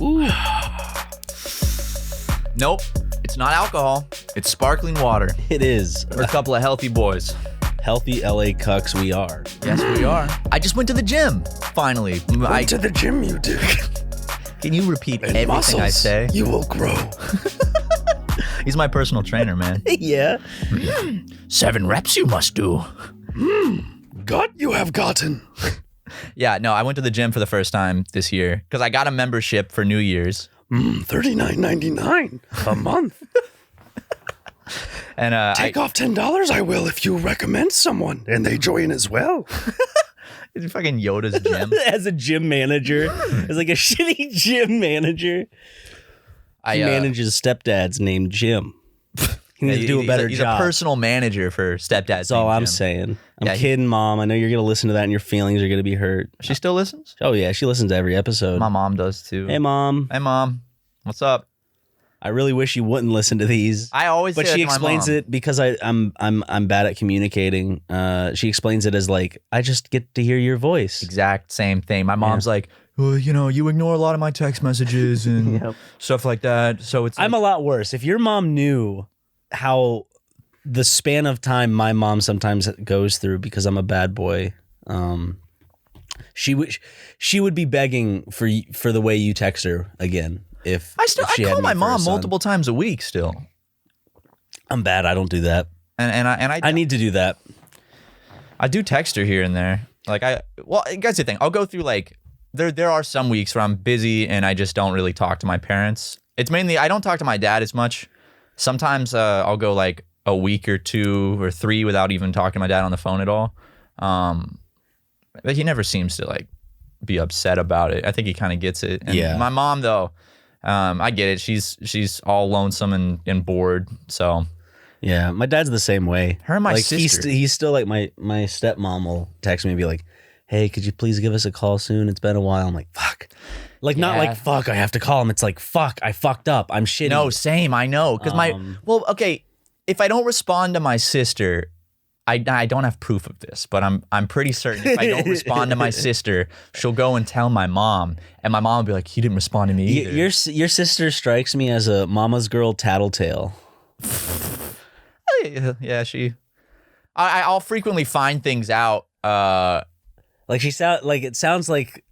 Ooh. Nope, it's not alcohol. It's sparkling water. It is. We're a couple of healthy boys. Healthy LA cucks we are. Yes, we are. I just went to the gym, finally. Went to the gym, you dick. Can you repeat And everything muscles, I say? you will grow. He's my personal trainer, man. Yeah. 7 reps you must do. Gut you have gotten. Yeah, no, I went to the gym for the first time this year because I got a membership for New Year's. $39.99 a month. And Take off $10, I will, if you recommend someone and they join as well. it's fucking Yoda's gym. As a gym manager. As like a shitty gym manager. He manages stepdads named Jim. He needs to do a better he's job. He's a personal manager for stepdads. That's all I'm saying. I'm kidding, Mom. I know you're going to listen to that and your feelings are going to be hurt. She still listens? Oh, yeah. She listens to every episode. My mom does too. Hey, Mom. Hey, Mom. What's up? I really wish you wouldn't listen to these. I always But say she that to my explains mom. it because I'm bad at communicating. She explains it as like, I just get to hear your voice. Exact same thing. My mom's like, well, you know, you ignore a lot of my text messages and stuff like that. So it's I'm a lot worse. If your mom knew how the span of time my mom sometimes goes through because I'm a bad boy, she would be begging for the way you text her again. If I she had call me my for a mom son. multiple times a week still. I'm bad. I don't do that. And I need to do that. I do text her here and there. Like that's the thing. I'll go through like there are some weeks where I'm busy and I just don't really talk to my parents. It's mainly I don't talk to my dad as much. Sometimes I'll go like a week or 2 or 3 without even talking to my dad on the phone at all. But he never seems to like be upset about it. I think he kind of gets it. And Yeah. My mom though, I get it. She's all lonesome and bored. So Yeah, my dad's the same way. Her and my like, sister. He's still like my stepmom will text me and be like, hey, could you please give us a call soon? It's been a while. I'm like, fuck. Like, not like, fuck, I have to call him. It's like, fuck, I fucked up. I'm shitty. No, same. I know. Because okay, if I don't respond to my sister, I don't have proof of this, but I'm pretty certain if I don't respond to my sister, she'll go and tell my mom, and my mom will be like, he didn't respond to me either. Your sister strikes me as a mama's girl tattletale. Yeah, I'll frequently find things out. Like it sounds like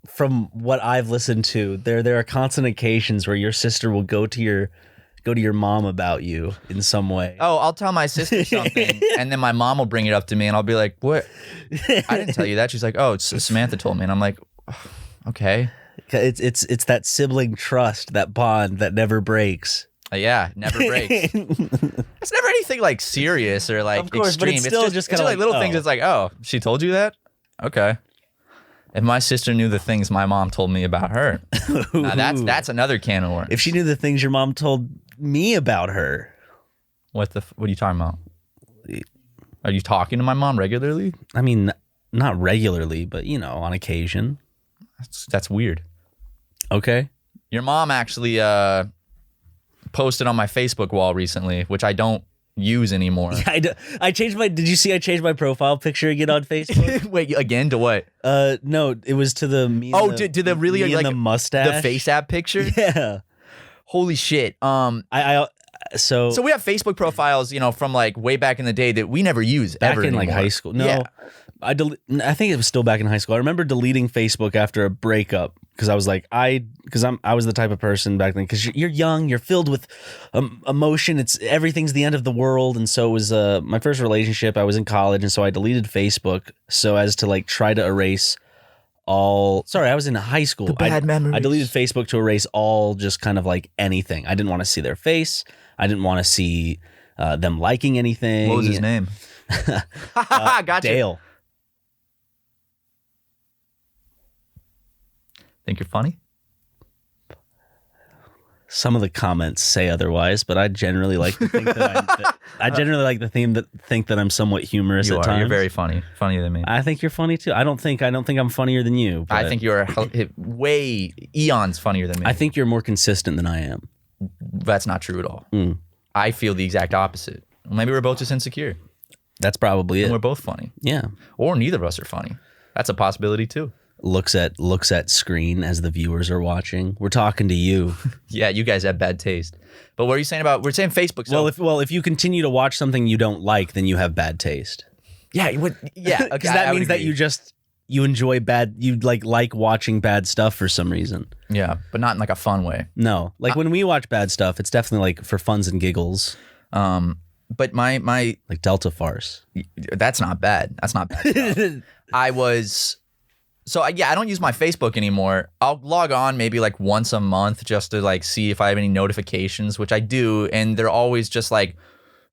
from what I've listened to, there are constant occasions where your sister will go to your mom about you in some way. Oh, I'll tell my sister something, and then my mom will bring it up to me, and I'll be like, what? I didn't tell you that. She's like, oh, Samantha told me, and I'm like, oh, okay. It's that sibling trust, that bond that never breaks. Yeah, never breaks. It's never anything like serious or like of course, extreme. But it's still just kind of like little things. It's like, oh, she told you that? Okay. If my sister knew the things my mom told me about her, now that's another can of worms. If she knew the things your mom told me about her. What are you talking about? Are you talking to my mom regularly? I mean, not regularly, but on occasion. That's weird. Okay. Your mom actually posted on my Facebook wall recently, which I don't use anymore. Yeah, I changed my. Did you see? I changed my profile picture again on Facebook. Wait, again to what? No, it was to the me. Oh, and the, to the really me like and the mustache, the face app picture. Yeah. Holy shit. So we have Facebook profiles, from like way back in the day that we never use back ever in anymore. like high school. No, Yeah. I think it was still back in high school. I remember deleting Facebook after a breakup because I was like, I was the type of person back then, because you're young, you're filled with emotion. Everything's the end of the world, and so it was my first relationship. I was in college, and so I deleted Facebook so as to like try to erase all. Sorry, I was in high school. The bad memories. I deleted Facebook to erase all, just kind of like anything. I didn't want to see their face. I didn't want to see them liking anything. What was his name? Gotcha. Dale. Think you're funny? Some of the comments say otherwise, but I generally like to think that I generally like to think that I'm somewhat humorous at times. You're very funny, funnier than me. I think you're funny too. I don't think I'm funnier than you. I think you're way eons funnier than me. I think you're more consistent than I am. That's not true at all. I feel the exact opposite. Maybe we're both just insecure. That's probably And it. we're both funny. Yeah. Or neither of us are funny. That's a possibility too. looks at screen as the viewers are watching. We're talking to you. Yeah, you guys have bad taste. But what are you saying about? We're saying Facebook. So, If you continue to watch something you don't like, then you have bad taste. yeah, okay, Because that means that you enjoy bad. You like watching bad stuff for some reason. Yeah, but not in like a fun way. No, like when we watch bad stuff, it's definitely like for funs and giggles. But my Like Delta Farce. that's not bad. That's not bad. I don't use my Facebook anymore. I'll log on maybe like once a month just to like see if I have any notifications, which I do, and they're always just like,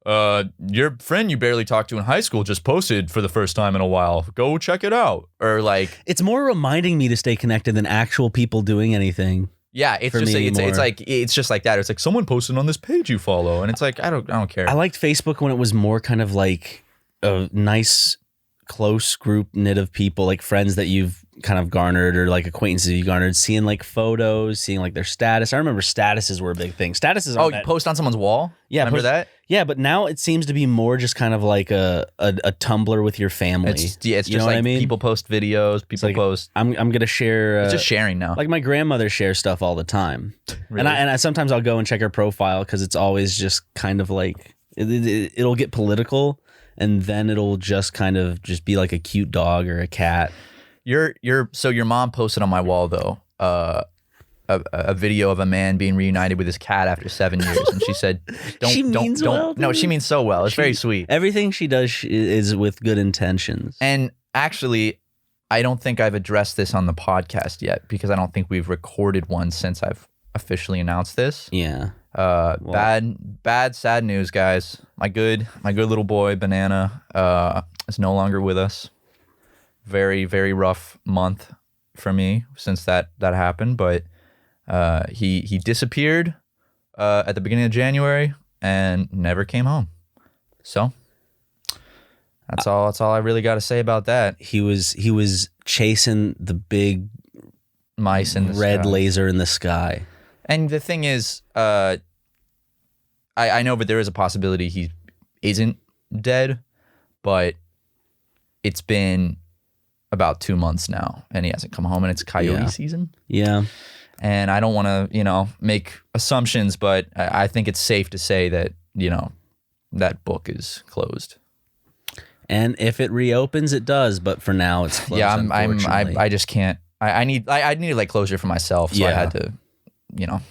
your friend you barely talked to in high school just posted for the first time in a while. Go check it out. Or like, It's more reminding me to stay connected than actual people doing anything. yeah, it's For just me it's just like that. It's like someone posted on this page you follow, and it's like I don't care. I liked Facebook when it was more kind of like a nice, close group knit of people, like friends that you've kind of garnered or like acquaintances you garnered, seeing like photos, seeing like their status. I remember statuses were a big thing. Statuses you post on someone's wall? Yeah, remember that? Yeah, but now it seems to be more just kind of like a Tumblr with your family. It's just you know like what I mean? people post videos, people like, post. I'm gonna share. It's just sharing now. Like my grandmother shares stuff all the time, Really? and I sometimes I'll go and check her profile because it's always just kind of like it'll get political, and then it'll just kind of just be like a cute dog or a cat. So your mom posted on my wall though a video of a man being reunited with his cat after 7 years, and she said, She means well, No, dude. she means so well. It's very sweet. Everything she does is with good intentions. And actually, I don't think I've addressed this on the podcast yet because I don't think we've recorded one since I've officially announced this. Yeah. Bad, sad news, guys. My good little boy Banana is no longer with us. Very, very rough month for me since that happened, but he disappeared at the beginning of January and never came home. So that's all I really got to say about that. He was chasing the big Mice in the red sky. laser in the sky. And the thing is, I know, but there is a possibility he isn't dead, but it's been about 2 months now and he hasn't come home, and it's coyote season. Yeah. And I don't want to, make assumptions, but I think it's safe to say that, that book is closed. And if it reopens, it does. But for now, it's closed. Yeah, unfortunately. I just can't. I needed like closure for myself, so I had to, I don't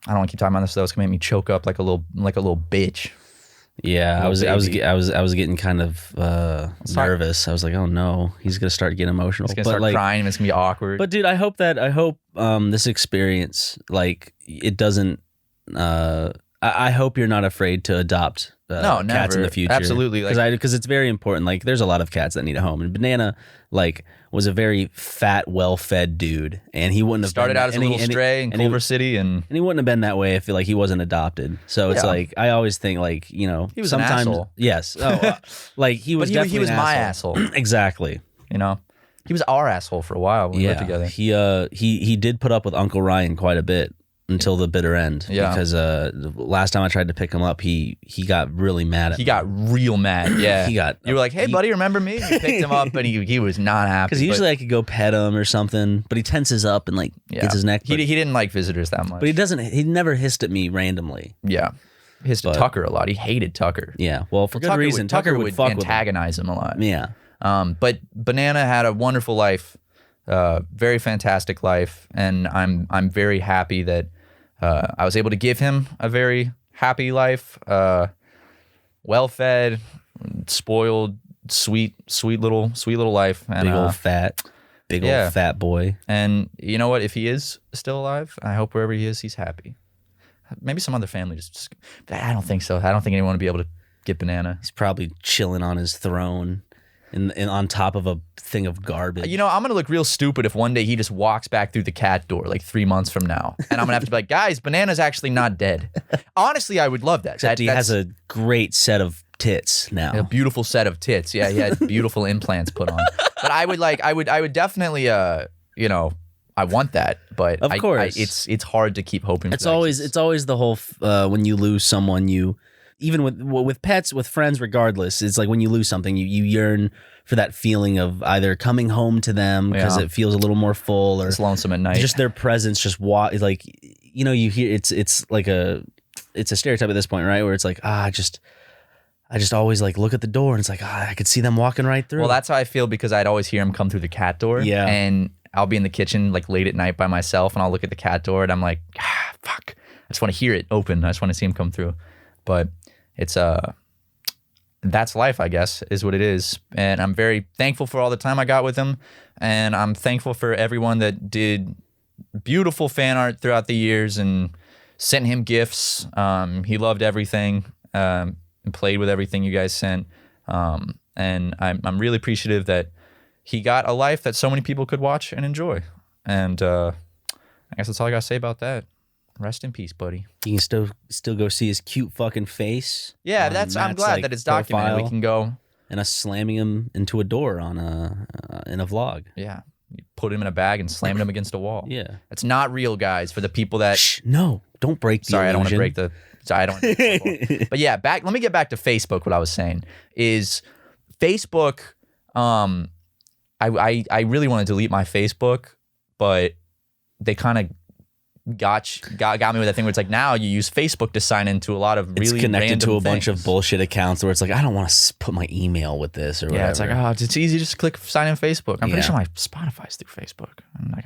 want to keep talking about this though. It's gonna make me choke up like a little bitch. Yeah, I was getting kind of Sorry. nervous. I was like, oh no, he's gonna start getting emotional. It's gonna start crying, and it's gonna be awkward. But dude, I hope this experience, like, it doesn't. I hope you're not afraid to adopt No, cats never. in the future. Absolutely, because it's very important. Like, there's a lot of cats that need a home, and Banana was a very fat, well-fed dude, and he wouldn't have started been, out as a little stray in Culver City, and he wouldn't have been that way if he wasn't adopted. So it's Yeah. like, I always think he was an sometimes, asshole. Yes. Oh, like he was. But he was definitely an my asshole. asshole. Exactly. He was our asshole for a while when we lived together. He did put up with Uncle Ryan quite a bit until the bitter end. Yeah. Because last time I tried to pick him up, he got really mad at me. He got real mad. Yeah. You were like, "Hey, buddy, remember me?" You picked him up, and he was not happy. Because usually I could go pet him or something, but he tenses up and gets his neck. He didn't like visitors that much. But he never hissed at me randomly. Yeah. He hissed at Tucker a lot. He hated Tucker. Yeah. Well, for good reason. Tucker would fuck antagonize him a lot. Yeah. But Banana had a wonderful life, very fantastic life, and I'm very happy that I was able to give him a very happy life, well-fed, spoiled, sweet little life, and big old fat boy. And you know what? If he is still alive, I hope wherever he is, he's happy. Maybe some other family just. I don't think so. I don't think anyone would be able to get Banana. He's probably chilling on his throne. And on top of a thing of garbage. I'm going to look real stupid if one day he just walks back through the cat door like 3 months from now. And I'm going to have to be like, guys, Banana's actually not dead. Honestly, I would love that. Except he has a great set of tits now. A beautiful set of tits. Yeah, he had beautiful implants put on. But I would definitely, I want that. But of course. it's hard to keep hoping for it's always the whole, when you lose someone, you even with pets, with friends, regardless, it's like when you lose something, you yearn for that feeling of either coming home to them because it feels a little more full, or it's lonesome at night. Just their presence, just like, you know, you hear it's like it's a stereotype at this point, right? Where it's like, I just always like look at the door and it's like, I could see them walking right through. Well, that's how I feel because I'd always hear them come through the cat door. Yeah. And I'll be in the kitchen like late at night by myself and I'll look at the cat door and I'm like, fuck. I just want to hear it open. I just want to see him come through. But it's that's life, I guess, is what it is. And I'm very thankful for all the time I got with him. And I'm thankful for everyone that did beautiful fan art throughout the years and sent him gifts. He loved everything and played with everything you guys sent. And I'm really appreciative that he got a life that so many people could watch and enjoy. And I guess that's all I got to say about that. Rest in peace, buddy. You can still go see his cute fucking face. Yeah, I'm glad that it's documented. We can go and us slamming him into a door on in a vlog. Yeah, you put him in a bag and slammed him against a wall. Yeah, it's not real, guys. For the people that no, don't break the sorry, illusion. I don't want to break the. Sorry, I don't. Want to but yeah, let me get back to Facebook. What I was saying is Facebook. I really want to delete my Facebook, but they kind of got me with that thing where it's like now you use Facebook to sign into a lot of really it's connected random to a things. bunch of bullshit accounts where it's like I don't want to put my email with this or whatever. Yeah, it's like it's easy, just click sign in Facebook. I'm pretty sure my Spotify's through Facebook. I'm like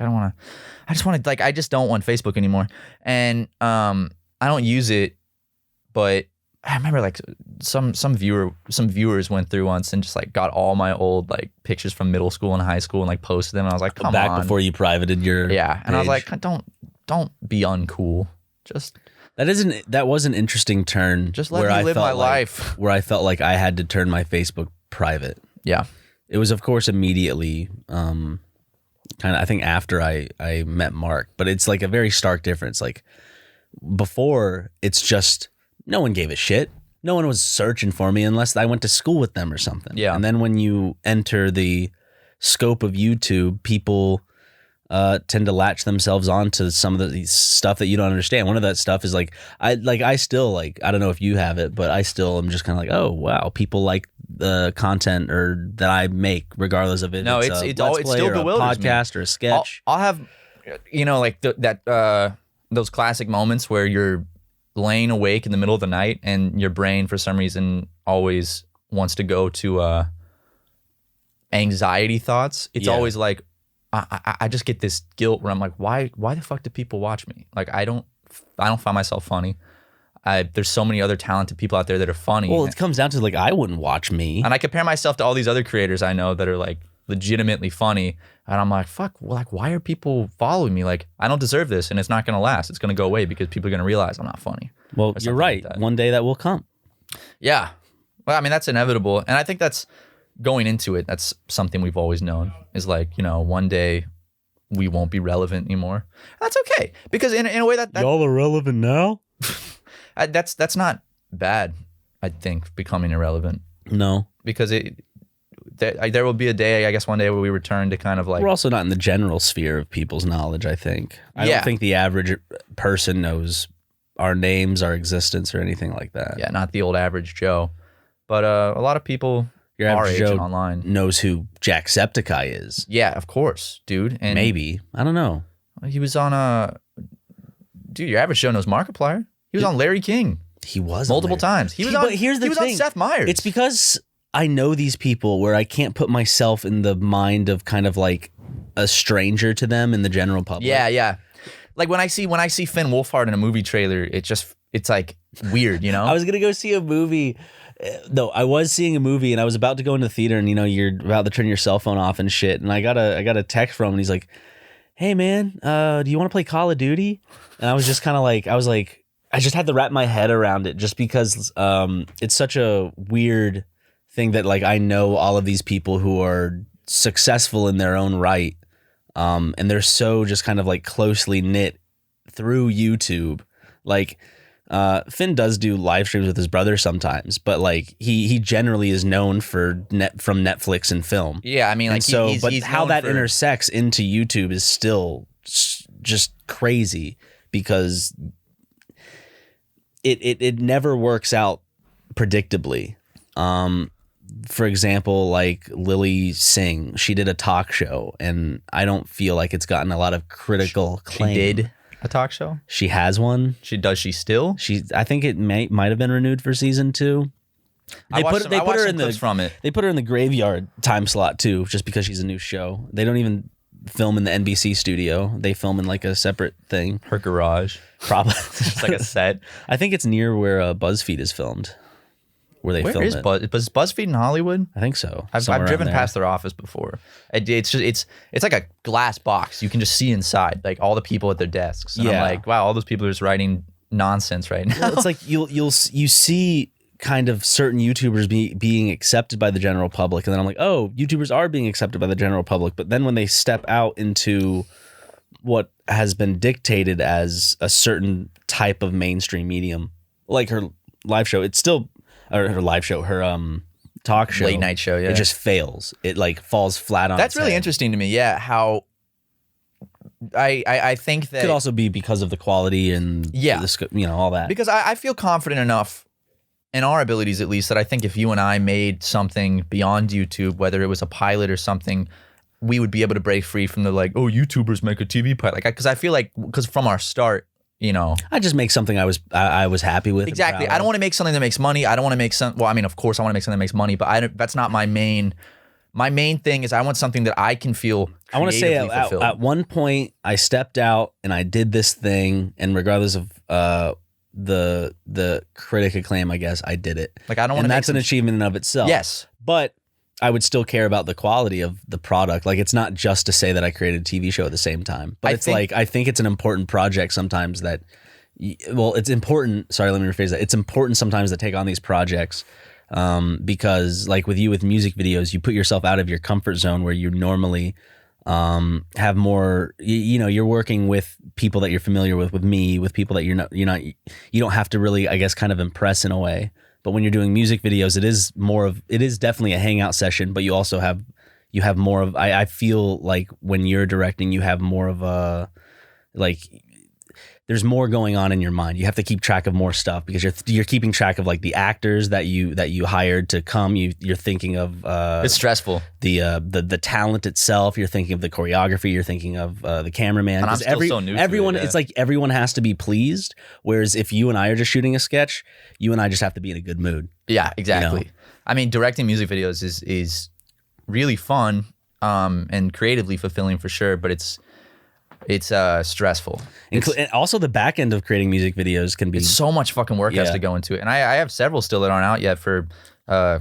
I just don't want Facebook anymore. And I don't use it, but I remember like some viewers went through once and just like got all my old like pictures from middle school and high school and like posted them. And I was like, come on. Back before you privated your and page. I was like, don't be uncool. Just that was an interesting turn. Just let me live my life. Where I felt like I had to turn my Facebook private. Yeah. It was of course immediately kind of I think after I met Mark, but it's like a very stark difference. Like before it's just no one gave a shit. No one was searching for me unless I went to school with them or something. Yeah. And then when you enter the scope of YouTube, people tend to latch themselves onto some of the stuff that you don't understand. One of that stuff is like I still like, I don't know if you have it, but I still am just kind of like, oh wow, people like the content or that I make regardless of it. No, it's still bewilders a podcast or a sketch. I'll have like those classic moments where you're laying awake in the middle of the night and your brain for some reason always wants to go to anxiety thoughts. It's always like I just get this guilt where I'm like, why the fuck do people watch me? Like I don't find myself funny. There's so many other talented people out there that are funny. Well, it comes down to like I wouldn't watch me. And I compare myself to all these other creators I know that are like legitimately funny. And I'm like, fuck, well, like, why are people following me? Like, I don't deserve this and it's not going to last. It's going to go away because people are going to realize I'm not funny. Well, you're right. Like one day that will come. Yeah. Well, I mean, that's inevitable. And I think that's going into it. That's something we've always known is like, one day we won't be relevant anymore. That's okay. Because in a way that y'all are relevant now. That's not bad, I think, becoming irrelevant. No. Because there will be a day, I guess one day where we return to kind of like... We're also not in the general sphere of people's knowledge, I think. I don't think the average person knows our names, our existence, or anything like that. Yeah, not the old average Joe. But a lot of people Your our average age Joe and online knows who Jacksepticeye is. Yeah, of course, dude. And maybe. I don't know. He was on Dude, your average Joe knows Markiplier. He was on Larry King. He was multiple times. He was on. Here's the thing. He was on Seth Meyers. It's because I know these people where I can't put myself in the mind of kind of like a stranger to them in the general public. Yeah. Like when I see Finn Wolfhard in a movie trailer, it's like weird, I was gonna go see a movie. No, I was seeing a movie and I was about to go into the theater and you're about to turn your cell phone off and shit. And I got a text from him and he's like, "Hey man, do you want to play Call of Duty?" And I was just kind of like, I just had to wrap my head around it just because it's such a weird thing that like I know all of these people who are successful in their own right, and they're so just kind of like closely knit through YouTube. Like Finn does do live streams with his brother sometimes, but like he generally is known from Netflix and film. Yeah, I mean, like but how that intersects into YouTube is still just crazy because it never works out predictably. For example, like Lily Singh, she did a talk show, and I don't feel like it's gotten a lot of critical acclaim. She did a talk show? She has one. Does she still? I think it might have been renewed for season 2. They put her in the graveyard time slot too, just because she's a new show. They don't even film in the NBC studio. They film in like a separate thing. Her garage. Probably. Just like a set. I think it's near where BuzzFeed is filmed. Where is BuzzFeed in Hollywood? I think so. I've driven past their office before. It's like a glass box. You can just see inside, like all the people at their desks. And I'm like, wow, all those people are just writing nonsense right now. Well, it's like you see kind of certain YouTubers being accepted by the general public, and then I'm like, oh, YouTubers are being accepted by the general public. But then when they step out into what has been dictated as a certain type of mainstream medium, like her live show, it's still. Or her live show, her talk show, late night show, yeah, it just fails. It like falls flat on. That's its really head. interesting to me. Yeah, how I think that could also be because of the quality and all that. Because I feel confident enough in our abilities, at least, that I think if you and I made something beyond YouTube, whether it was a pilot or something, we would be able to break free from the like, oh, YouTubers make a TV pilot. Like, because I feel like from our start. I just make something I was happy with. Exactly. I don't want to make something that makes money. I don't want to make some. Well, I mean, of course, I want to make something that makes money, but that's not my main. My main thing is I want something that I can feel. I want to say at one point I stepped out and I did this thing, and regardless of the critic acclaim, I guess I did it. Like I don't want to. And that's an achievement in and of itself. Yes, but I would still care about the quality of the product. Like it's not just to say that I created a TV show at the same time, but I think it's an important project sometimes that, it's important. Sorry, let me rephrase that. It's important sometimes to take on these projects because like with music videos, you put yourself out of your comfort zone where you normally have more, you're working with people that you're familiar with me, with people that you don't have to really, I guess, kind of impress in a way. But when you're doing music videos, it is definitely a hangout session, but you also have more of, I feel like when you're directing, you have more of a, like, there's more going on in your mind. You have to keep track of more stuff because you're keeping track of like the actors that you hired to come. You're thinking of it's stressful. The talent itself. You're thinking of the choreography. You're thinking of the cameraman. And I'm still so new everyone, to it, yeah. It's like everyone has to be pleased. Whereas if you and I are just shooting a sketch, you and I just have to be in a good mood. Yeah, exactly. I mean, directing music videos is really fun and creatively fulfilling for sure, but it's stressful. And also the back end of creating music videos can be... It's so much fucking work has to go into it. And I have several still that aren't out yet for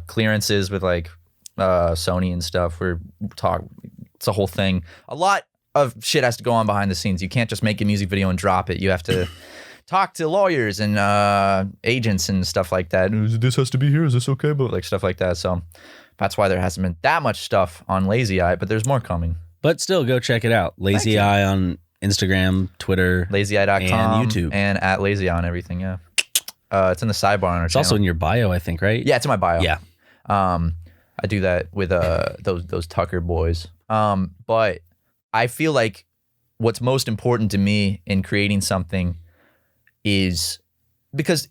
clearances with like Sony and stuff. It's a whole thing. A lot of shit has to go on behind the scenes. You can't just make a music video and drop it. You have to talk to lawyers and agents and stuff like that. This has to be here. Is this okay? But like stuff like that. So that's why there hasn't been that much stuff on Lazy Eye, but there's more coming. But still, go check it out. Lazy Eye on Instagram, Twitter, LazyEye.com, and YouTube. And at Lazy Eye on everything, yeah. It's in the sidebar on our It's channel. also in your bio, I think, right? Yeah, it's in my bio. Yeah. I do that with those Tucker boys. But I feel like what's most important to me in creating something is because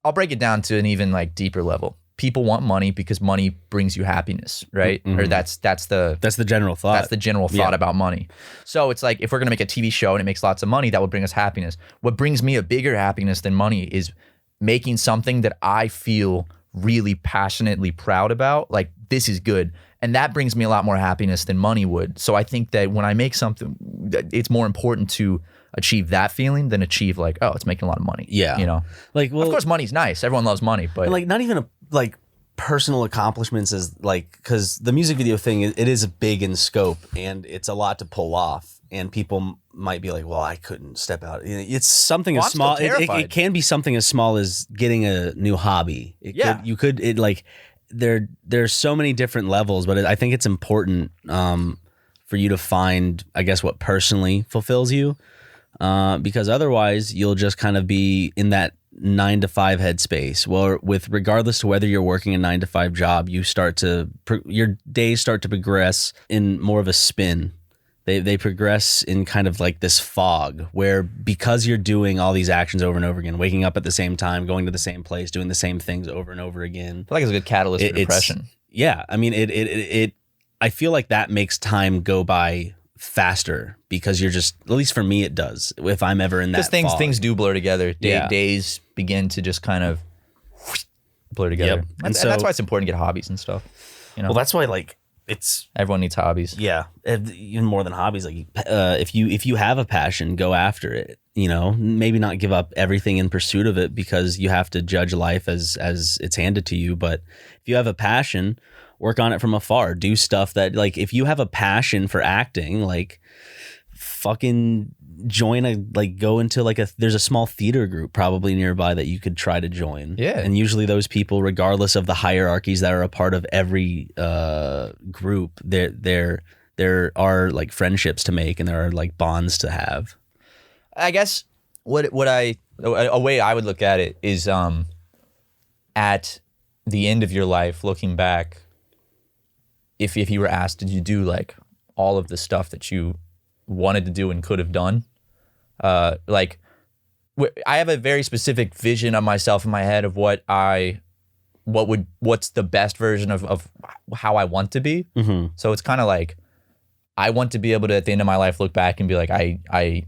I'll break it down to an even like deeper level. People want money because money brings you happiness, right? Mm-hmm. Or that's the general thought. That's the general thought about money. So it's like if we're gonna make a TV show and it makes lots of money, that would bring us happiness. What brings me a bigger happiness than money is making something that I feel really passionately proud about. Like this is good, and that brings me a lot more happiness than money would. So I think that when I make something, it's more important to achieve that feeling than achieve like, oh, it's making a lot of money. Yeah, like, well, of course, money's nice. Everyone loves money, but like not even like personal accomplishments is like, because the music video thing, it is big in scope and it's a lot to pull off, and people might be like, well, I couldn't step out. It's something as small. It can be something as small as getting a new hobby. There's so many different levels, but I think it's important for you to find, I guess, what personally fulfills you, because otherwise you'll just kind of be in that 9-to-5 headspace. Well, regardless to whether you're working a 9-to-5 job, your days start to progress in more of a spin They progress in kind of like this fog where because you're doing all these actions over and over again, waking up at the same time, going to the same place, doing the same things over and over again. I feel like it's a good catalyst for depression. Yeah. I mean, I feel like that makes time go by faster because you're just, at least for me, it does. If I'm ever in that Because fog. things do blur together. Yeah. Days begin to just kind of blur together. Yep. And that's why it's important to get hobbies and stuff. You know, Well, that's why like it's everyone needs hobbies. yeah, even more than hobbies. Like if you have a passion, go after it. You know, maybe not give up everything in pursuit of it because you have to judge life as it's handed to you. But if you have a passion, work on it from afar. Do stuff that, like, if you have a passion for acting, like fucking go into like there's a small theater group probably nearby that you could try to join. Yeah. And usually those people, regardless of the hierarchies that are a part of every group, there are like friendships to make and there are like bonds to have. I guess a way I would look at it is at the end of your life, looking back, if you were asked, did you do like all of the stuff that you wanted to do and could have done? I have a very specific vision of myself in my head of what's the best version of how I want to be. Mm-hmm. So it's kind of like, I want to be able to, at the end of my life, look back and be like, I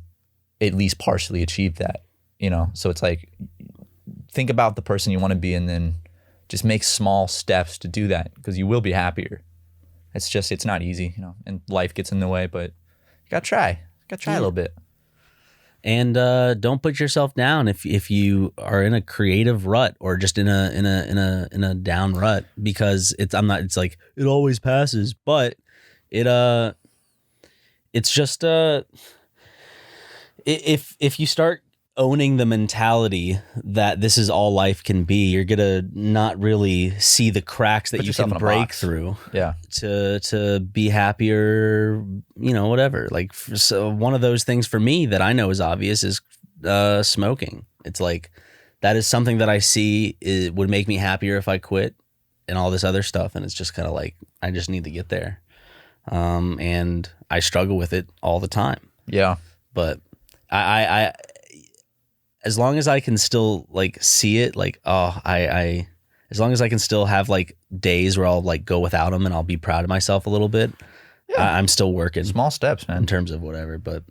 at least partially achieved that, you know? So it's like, think about the person you want to be and then just make small steps to do that because you will be happier. It's not easy, you know, and life gets in the way, but you gotta try. A little bit. And don't put yourself down if you are in a creative rut or just in a down rut, because it's like it always passes, but it's just if you start owning the mentality that this is all life can be, you're gonna not really see the cracks that Put you yourself can in a break box. through. Yeah. To be happier, you know, whatever. Like, so one of those things for me that I know is obvious is smoking. It's like that is something that I see it would make me happier if I quit, and all this other stuff, and it's just kind of like I just need to get there, and I struggle with it all the time. Yeah. But I as long as I can still like see it, like, as long as I can still have like days where I'll like go without them and I'll be proud of myself a little bit. Yeah. I'm still working Small steps, man. in terms of whatever, but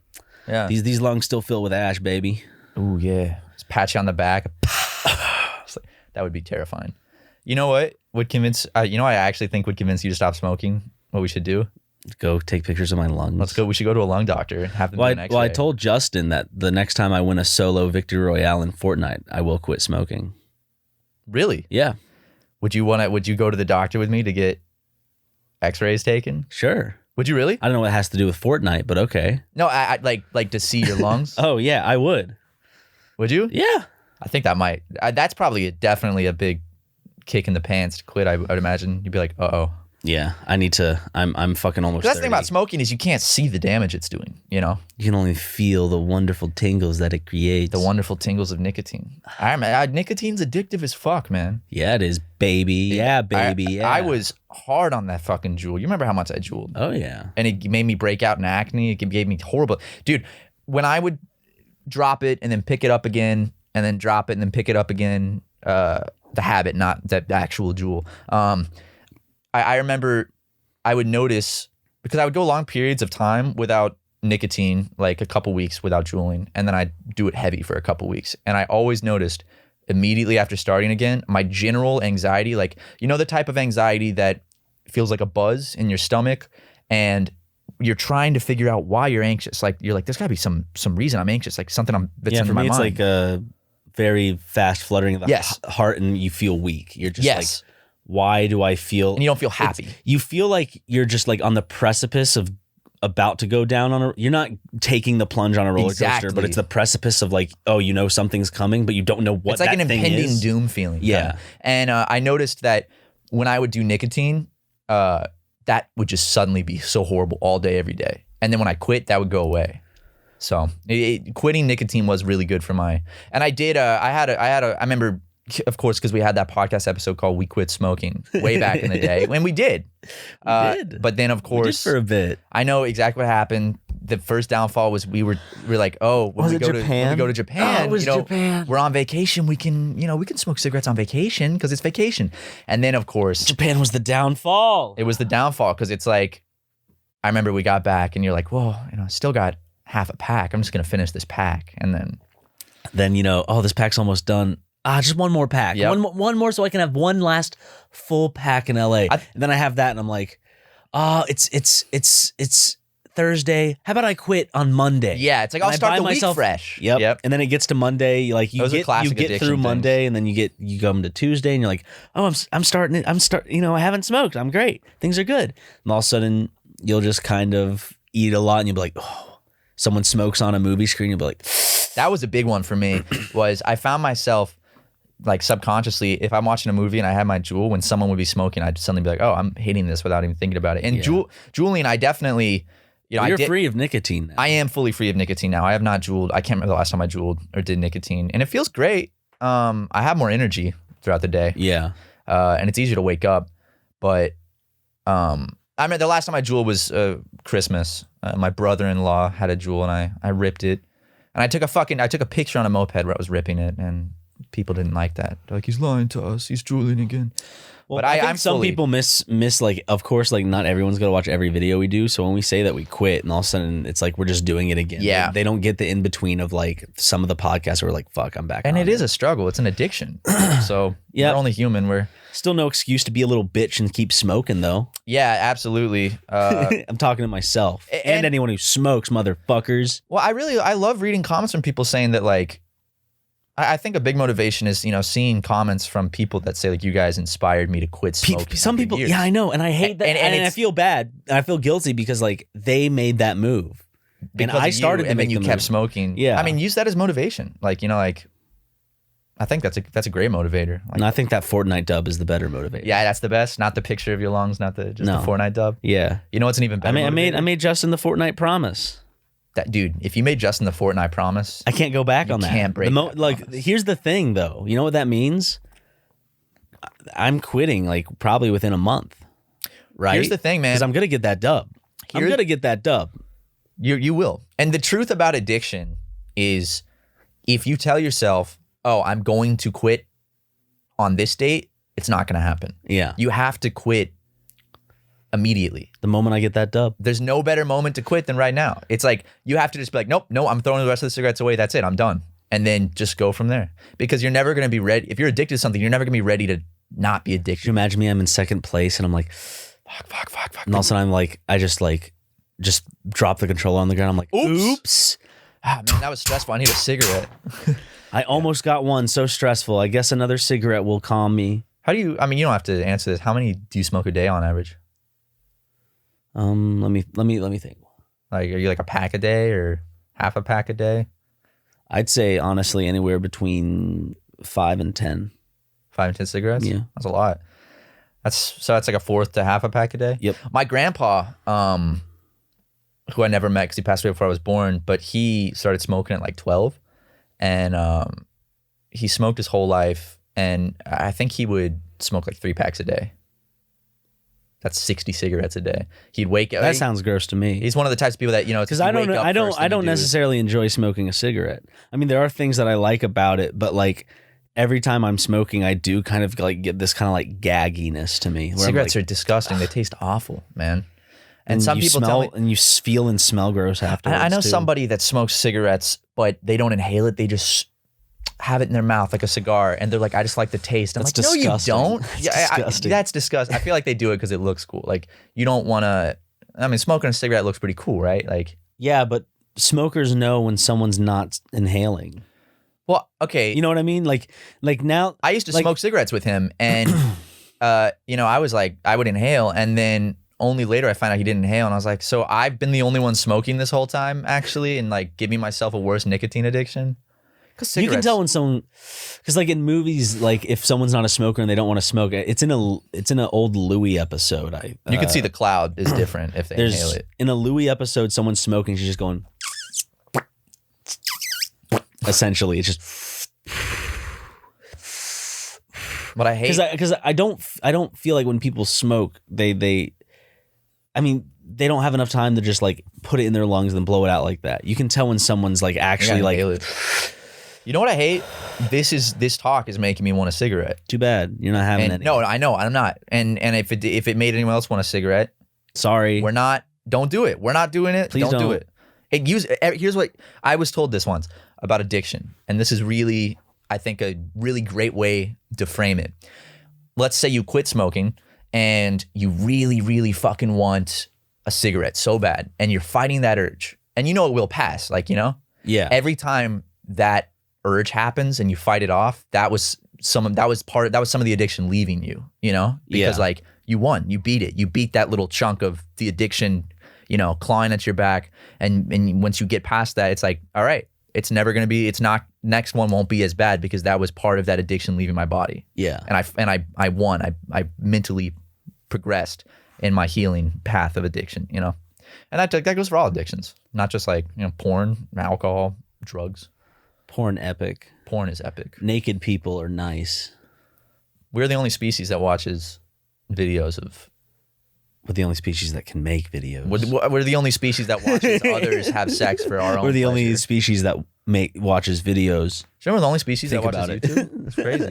Yeah. these lungs still fill with ash, baby. Ooh, yeah. Just pat you on the back. It's like, that would be terrifying. You know what would convince, I actually think would convince you to stop smoking? What we should do? Go take pictures of my lungs. Let's go. We should go to a lung doctor and have them do an X-ray. Well, I told Justin that the next time I win a solo victory royale in Fortnite, I will quit smoking. Really? Yeah, Would you go to the doctor with me to get X-rays taken? sure. Would you really? I don't know what it has to do with Fortnite, but okay. No, I like to see your lungs. Oh yeah, I would. Would you? Yeah. I think that might. That's probably definitely a big kick in the pants to quit. I would imagine you'd be like, uh-oh. Yeah, I need to. I'm fucking almost. That's the thing 30. about smoking is you can't see the damage it's doing. You know, You can only feel the wonderful tingles that it creates. the wonderful tingles of nicotine. Nicotine's addictive as fuck, man. Yeah, it is, baby. Yeah, baby. Yeah. I was hard on that fucking Juul. You remember how much I Juuled? Oh yeah. And it made me break out in acne. It gave me horrible. Dude, when I would drop it and then pick it up again, and then drop it and then pick it up again, the habit, not the actual Juul. I remember I would notice, because I would go long periods of time without nicotine, like a couple weeks without juuling, and then I'd do it heavy for a couple weeks. And I always noticed immediately after starting again, my general anxiety, like, you know, the type of anxiety that feels like a buzz in your stomach and you're trying to figure out why you're anxious. Like, you're like, there's gotta be some reason I'm anxious, like something that's in for my me, it's mind. like a very fast fluttering of the Yes. heart, and you feel weak. You're just Yes. like, why do I feel? And you don't feel happy. You feel like you're just like on the precipice of about to go down on a. You're not taking the plunge on a roller coaster, Exactly. but it's the precipice of like, oh, you know something's coming, but you don't know what. It's like that an thing impending is. doom feeling. Yeah. kinda. And I noticed that when I would do nicotine, that would just suddenly be so horrible all day, every day. And then when I quit, that would go away. So quitting nicotine was really good for my. And I did. I remember of course, because we had that podcast episode called "We Quit Smoking" way back in the day, when we did. did. But then, of course, Just for a bit. I know exactly what happened. The first downfall was we were like, oh, when we go to Japan, Oh, it was Japan. we're on vacation. We can smoke cigarettes on vacation because it's vacation. And then, of course, Japan was the downfall. it was the downfall because it's like, I remember we got back and you're like, whoa, I still got half a pack. I'm just gonna finish this pack, and then this pack's almost done. Just one more pack. Yep. One more so I can have one last full pack in LA. And then I have that and I'm like, it's Thursday. How about I quit on Monday? yeah, it's like I'll start the week fresh. Yep. And then it gets to Monday, like you Those are get classic through addiction Monday, and then you come to Tuesday, and you're like, oh, I'm starting it. I haven't smoked. I'm great. Things are good. And all of a sudden, you'll just kind of eat a lot, and you'll be like, oh, someone smokes on a movie screen. You'll be like, That was a big one for me. Was I found myself like subconsciously, if I'm watching a movie and I have my Juul, when someone would be smoking, I'd suddenly be like, oh, I'm hating this without even thinking about it. And Juuling, I definitely. you're free of nicotine now. I am fully free of nicotine now. I have not Juuled. I can't remember the last time I Juuled or did nicotine, and it feels great. I have more energy throughout the day. Yeah. And it's easier to wake up. But I mean, the last time I Juuled was Christmas. My brother-in-law had a Juul, and I ripped it, and I took a picture on a moped where I was ripping it, and people didn't like that. They're like, he's lying to us. He's Juuling again. Well, but I think I'm some people miss like, of course, like not everyone's gonna watch every video we do. So when we say that we quit, and all of a sudden it's like we're just doing it again. Yeah, they don't get the in between of like some of the podcasts where we're like, fuck, I'm back. And on it is a struggle. It's an addiction. So we're only human. We're still no excuse to be a little bitch and keep smoking though. Yeah, absolutely. I'm talking to myself and anyone who smokes, motherfuckers. Well, I love reading comments from people saying that like. I think a big motivation is, seeing comments from people that say like, you guys inspired me to quit smoking. Some people, years. yeah, I know. And I hate that. And I feel bad. I feel guilty because like they made that move. Because and I started and to then you kept move. smoking. Yeah. I mean, use that as motivation. Like, I think that's a great motivator. Like, and I think that Fortnite dub is the better motivator. Yeah, that's the best. Not the picture of your lungs, not the the Fortnite dub. Yeah. You know what's an even better motivator? I made Justin the Fortnite promise. That dude, if you made Justin the Fortnite promise, I can't go back on that. Can't break that here's the thing though. You know what that means? I'm quitting like probably within a month. Right? Here's the thing, man. Because I'm gonna get that dub. I'm gonna get that dub. You will. And the truth about addiction is if you tell yourself, oh, I'm going to quit on this date, it's not gonna happen. Yeah. You have to quit immediately. The moment I get that dub. There's no better moment to quit than right now. It's like you have to just be like, nope, no, I'm throwing the rest of the cigarettes away. That's it. I'm done. And then just go from there. Because you're never going to be ready. If you're addicted to something, you're never going to be ready to not be addicted. Could you imagine me? I'm in second place and I'm like, fuck. And all of a sudden I'm like, I just drop the controller on the ground. I'm like, oops. Ah, man, that was stressful. I need a cigarette. I almost got one. So stressful. I guess another cigarette will calm me. You don't have to answer this. How many do you smoke a day on average? Let me think. Like, are you like a pack a day or half a pack a day? I'd say honestly anywhere between 5 and 10. 5 and 10 cigarettes? Yeah. That's a lot. That's like a fourth to half a pack a day? Yep. My grandpa, who I never met because he passed away before I was born, but he started smoking at like 12. And he smoked his whole life. And I think he would smoke like 3 packs a day. That's 60 cigarettes a day. He'd wake up. That sounds gross to me. He's one of the types of people that, because I don't necessarily enjoy smoking a cigarette. I mean, there are things that I like about it, but like every time I'm smoking, I do kind of like get this kind of like gagginess to me. Cigarettes are disgusting. They taste awful, man. And some people tell me, and you feel and smell gross afterwards. I know too. somebody that smokes cigarettes, but they don't inhale it. They just have it in their mouth like a cigar, and they're like, I just like the taste. I'm that's like, disgusting. No, you don't. That's disgusting. That's disgusting. I feel like they do it because it looks cool. Like, you don't want to. I mean, smoking a cigarette looks pretty cool, right? Like, yeah, but smokers know when someone's not inhaling. Well, okay, you know what I mean. Like now, I used to smoke cigarettes with him, and I was like, I would inhale, and then only later I found out he didn't inhale, and I was like, so I've been the only one smoking this whole time, actually, and like giving myself a worse nicotine addiction. You can tell when someone, because like in movies, like if someone's not a smoker and they don't want to smoke, it's in an old Louis episode. You can see the cloud is different if they inhale it. In a Louis episode, someone's smoking, she's just going. Essentially, it's just. But I hate because I don't feel like when people smoke they don't have enough time to just like put it in their lungs and then blow it out like that. You can tell when someone's like actually like. You know what I hate? This talk is making me want a cigarette. Too bad you're not having any. No, I know I'm not. And if it made anyone else want a cigarette, sorry, we're not. Don't do it. We're not doing it. Please don't do it. Here's what I was told this once about addiction, and this is really, I think, a really great way to frame it. Let's say you quit smoking and you really, really fucking want a cigarette so bad, and you're fighting that urge, and you know it will pass. Like, you know, every time that urge happens and you fight it off, that was some of the addiction leaving you. You know, because like you won, you beat it, you beat that little chunk of the addiction. You know, clawing at your back, and once you get past that, it's like, all right, it's never gonna be. It's not. Next one won't be as bad because that was part of that addiction leaving my body. Yeah, and I won. I mentally progressed in my healing path of addiction. You know, and that goes for all addictions, not just like, you know, porn, alcohol, drugs. Porn epic. Porn is epic. Naked people are nice. We're the only species that watches videos of. We're the only species that can make videos. We're the only species that watches others have sex for our own. We're the pleasure. only species that watches videos. We're the only species that watches YouTube. It's crazy.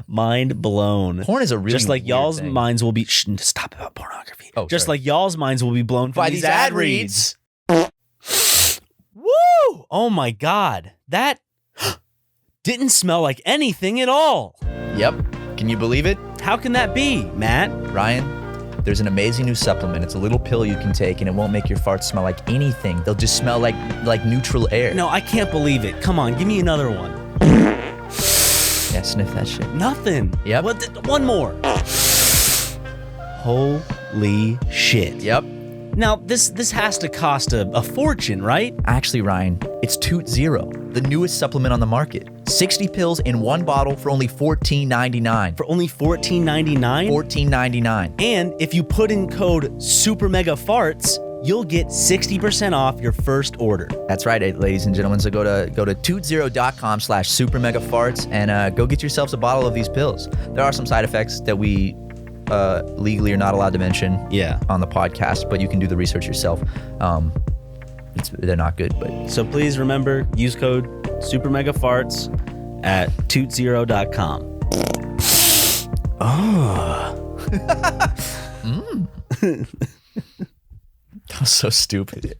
Mind blown. Porn is a really just like weird y'all's thing. minds will be. Stop about pornography. Oh, just sorry. like y'all's minds will be blown by these ad reads. Woo! Oh my God, that didn't smell like anything at all. Yep. Can you believe it? How can that be, Matt? Ryan, there's an amazing new supplement. It's a little pill you can take, and it won't make your farts smell like anything. They'll just smell like neutral air. No, I can't believe it. Come on, give me another one. Yeah, sniff that shit. Nothing. Yep. One more. Holy shit. Yep. Now, this has to cost a fortune, right? Actually, Ryan, it's TootZERO, the newest supplement on the market. 60 pills in one bottle for only $14.99. For only $14.99? $14.99. And if you put in code SuperMegaFarts, you'll get 60% off your first order. That's right, ladies and gentlemen. So go to TootZERO.com/SuperMegaFarts and go get yourselves a bottle of these pills. There are some side effects that we legally are not allowed to mention on the podcast, but you can do the research yourself. They're not good, but so please remember, use code SuperMegaFarts at TootZERO.com. Oh. That was so stupid.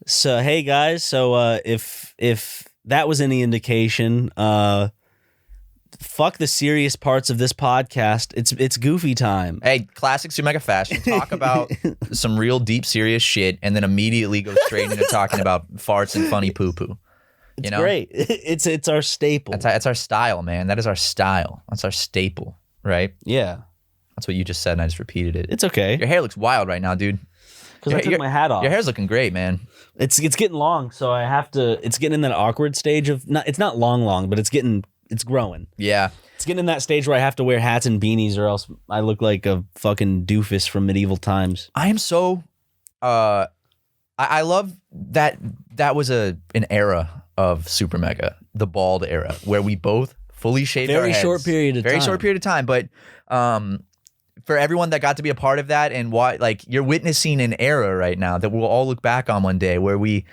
So hey guys, so if that was any indication, fuck the serious parts of this podcast. It's goofy time. Hey, classic SuperMega fashion. Talk about some real deep, serious shit, and then immediately go straight into talking about farts and funny poo-poo. It's great. It's our staple. That's our style, man. That is our style. That's our staple, right? Yeah. That's what you just said, and I just repeated it. It's okay. Your hair looks wild right now, dude. Because I took my hat off. Your hair's looking great, man. It's getting long, so I have to. It's getting in that awkward stage of it's not long, but it's growing. Yeah. It's getting in that stage where I have to wear hats and beanies, or else I look like a fucking doofus from medieval times. I am so. I love that was an era of SuperMega, the bald era, where we both fully shaved our heads. Very short period of time, but for everyone that got to be a part of that, and why, like, you're witnessing an era right now that we'll all look back on one day where we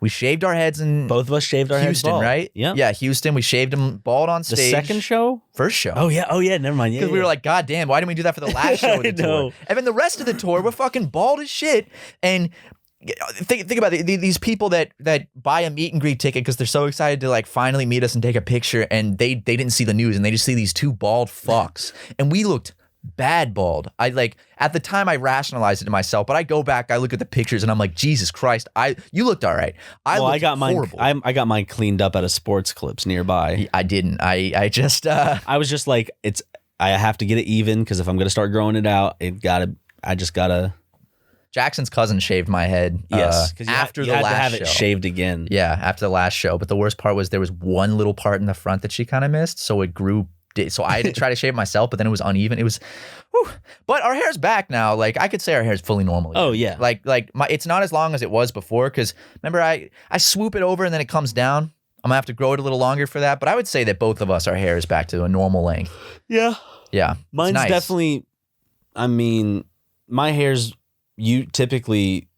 shaved our heads, and both of us shaved our heads bald, right? Yeah, Houston. We shaved them bald on stage. The second show, first show. Oh yeah. Never mind. Because we were like, God damn, why didn't we do that for the last show of the tour? And then the rest of the tour, we're fucking bald as shit. And think about it. These people that buy a meet and greet ticket because they're so excited to like finally meet us and take a picture, and they didn't see the news, and they just see these two bald fucks, and we looked bad bald. I like at the time I rationalized it to myself, but I go back, I look at the pictures, and I'm like, Jesus Christ, you looked all right. I got horrible. I got mine cleaned up at a Sports Clips nearby. I didn't. I just I was just like, I have to get it even, because if I'm gonna start growing it out, I just gotta. Jackson's cousin shaved my head. Yes, because after you the had last to have show. it shaved again. Yeah, after the last show. But the worst part was there was one little part in the front that she kind of missed, so it grew. So I had to try to shave myself, but then it was uneven. It was, whew. But our hair's back now. Like, I could say our hair's fully normal again. Oh yeah. Like it's not as long as it was before, because remember I swoop it over and then it comes down. I'm gonna have to grow it a little longer for that. But I would say that both of us, our hair is back to a normal length. Yeah. Yeah. Mine's nice. definitely, I mean, my hair's typically,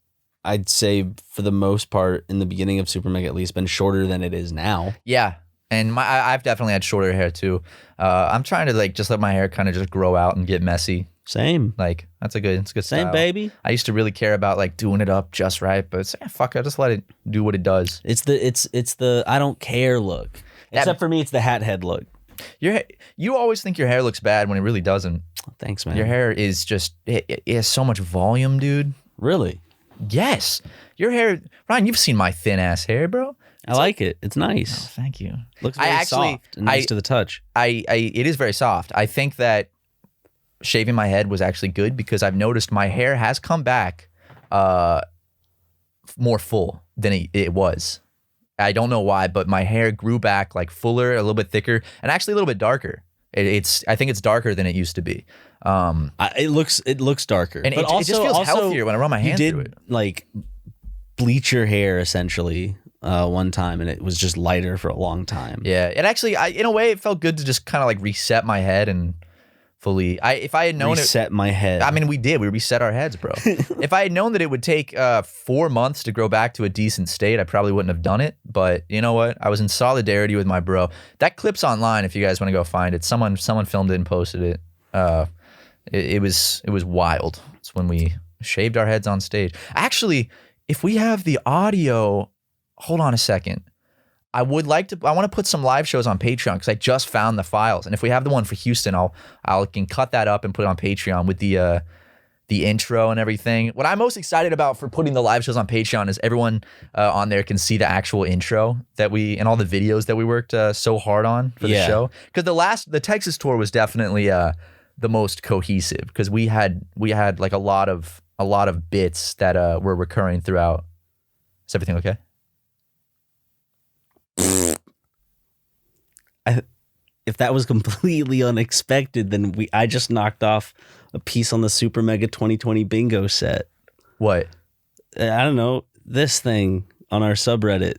I'd say for the most part in the beginning of SuperMega at least, been shorter than it is now. Yeah. And I've definitely had shorter hair too. I'm trying to like just let my hair kind of just grow out and get messy. Same. Like it's good Same, style. baby. I used to really care about like doing it up just right, but fuck, I just let it do what it does. It's the I don't care look. Except for me, it's the hat head look. You always think your hair looks bad when it really doesn't. Thanks, man. Your hair is just it has so much volume, dude. Really? Yes. Your hair, Ryan, you've seen my thin ass hair, bro. I like it. It's nice. Oh, thank you. Looks very soft and nice to the touch. It is very soft. I think that shaving my head was actually good because I've noticed my hair has come back more full than it was. I don't know why, but my hair grew back like fuller, a little bit thicker, and actually a little bit darker. I think it's darker than it used to be. It looks darker, and but it just feels healthier when I run my hand through it. Like bleach your hair essentially one time, and it was just lighter for a long time. Yeah, it actually, in a way, it felt good to just kind of like reset my head and fully. If I had known reset my head. I mean, we did. We reset our heads, bro. If I had known that it would take 4 months to grow back to a decent state, I probably wouldn't have done it. But you know what? I was in solidarity with my bro. That clip's online if you guys want to go find it. Someone filmed it and posted it. It was wild. It's when we shaved our heads on stage. Actually, if we have the audio, hold on a second. I want to put some live shows on Patreon because I just found the files. And if we have the one for Houston, I can cut that up and put it on Patreon with the intro and everything. What I'm most excited about for putting the live shows on Patreon is everyone on there can see the actual intro and all the videos that we worked so hard on for the show. Because the Texas tour was definitely the most cohesive because we had like a lot of bits that were recurring throughout. Is everything okay? If that was completely unexpected, then I just knocked off a piece on the SuperMega 2020 bingo set. What? I don't know. This thing on our subreddit.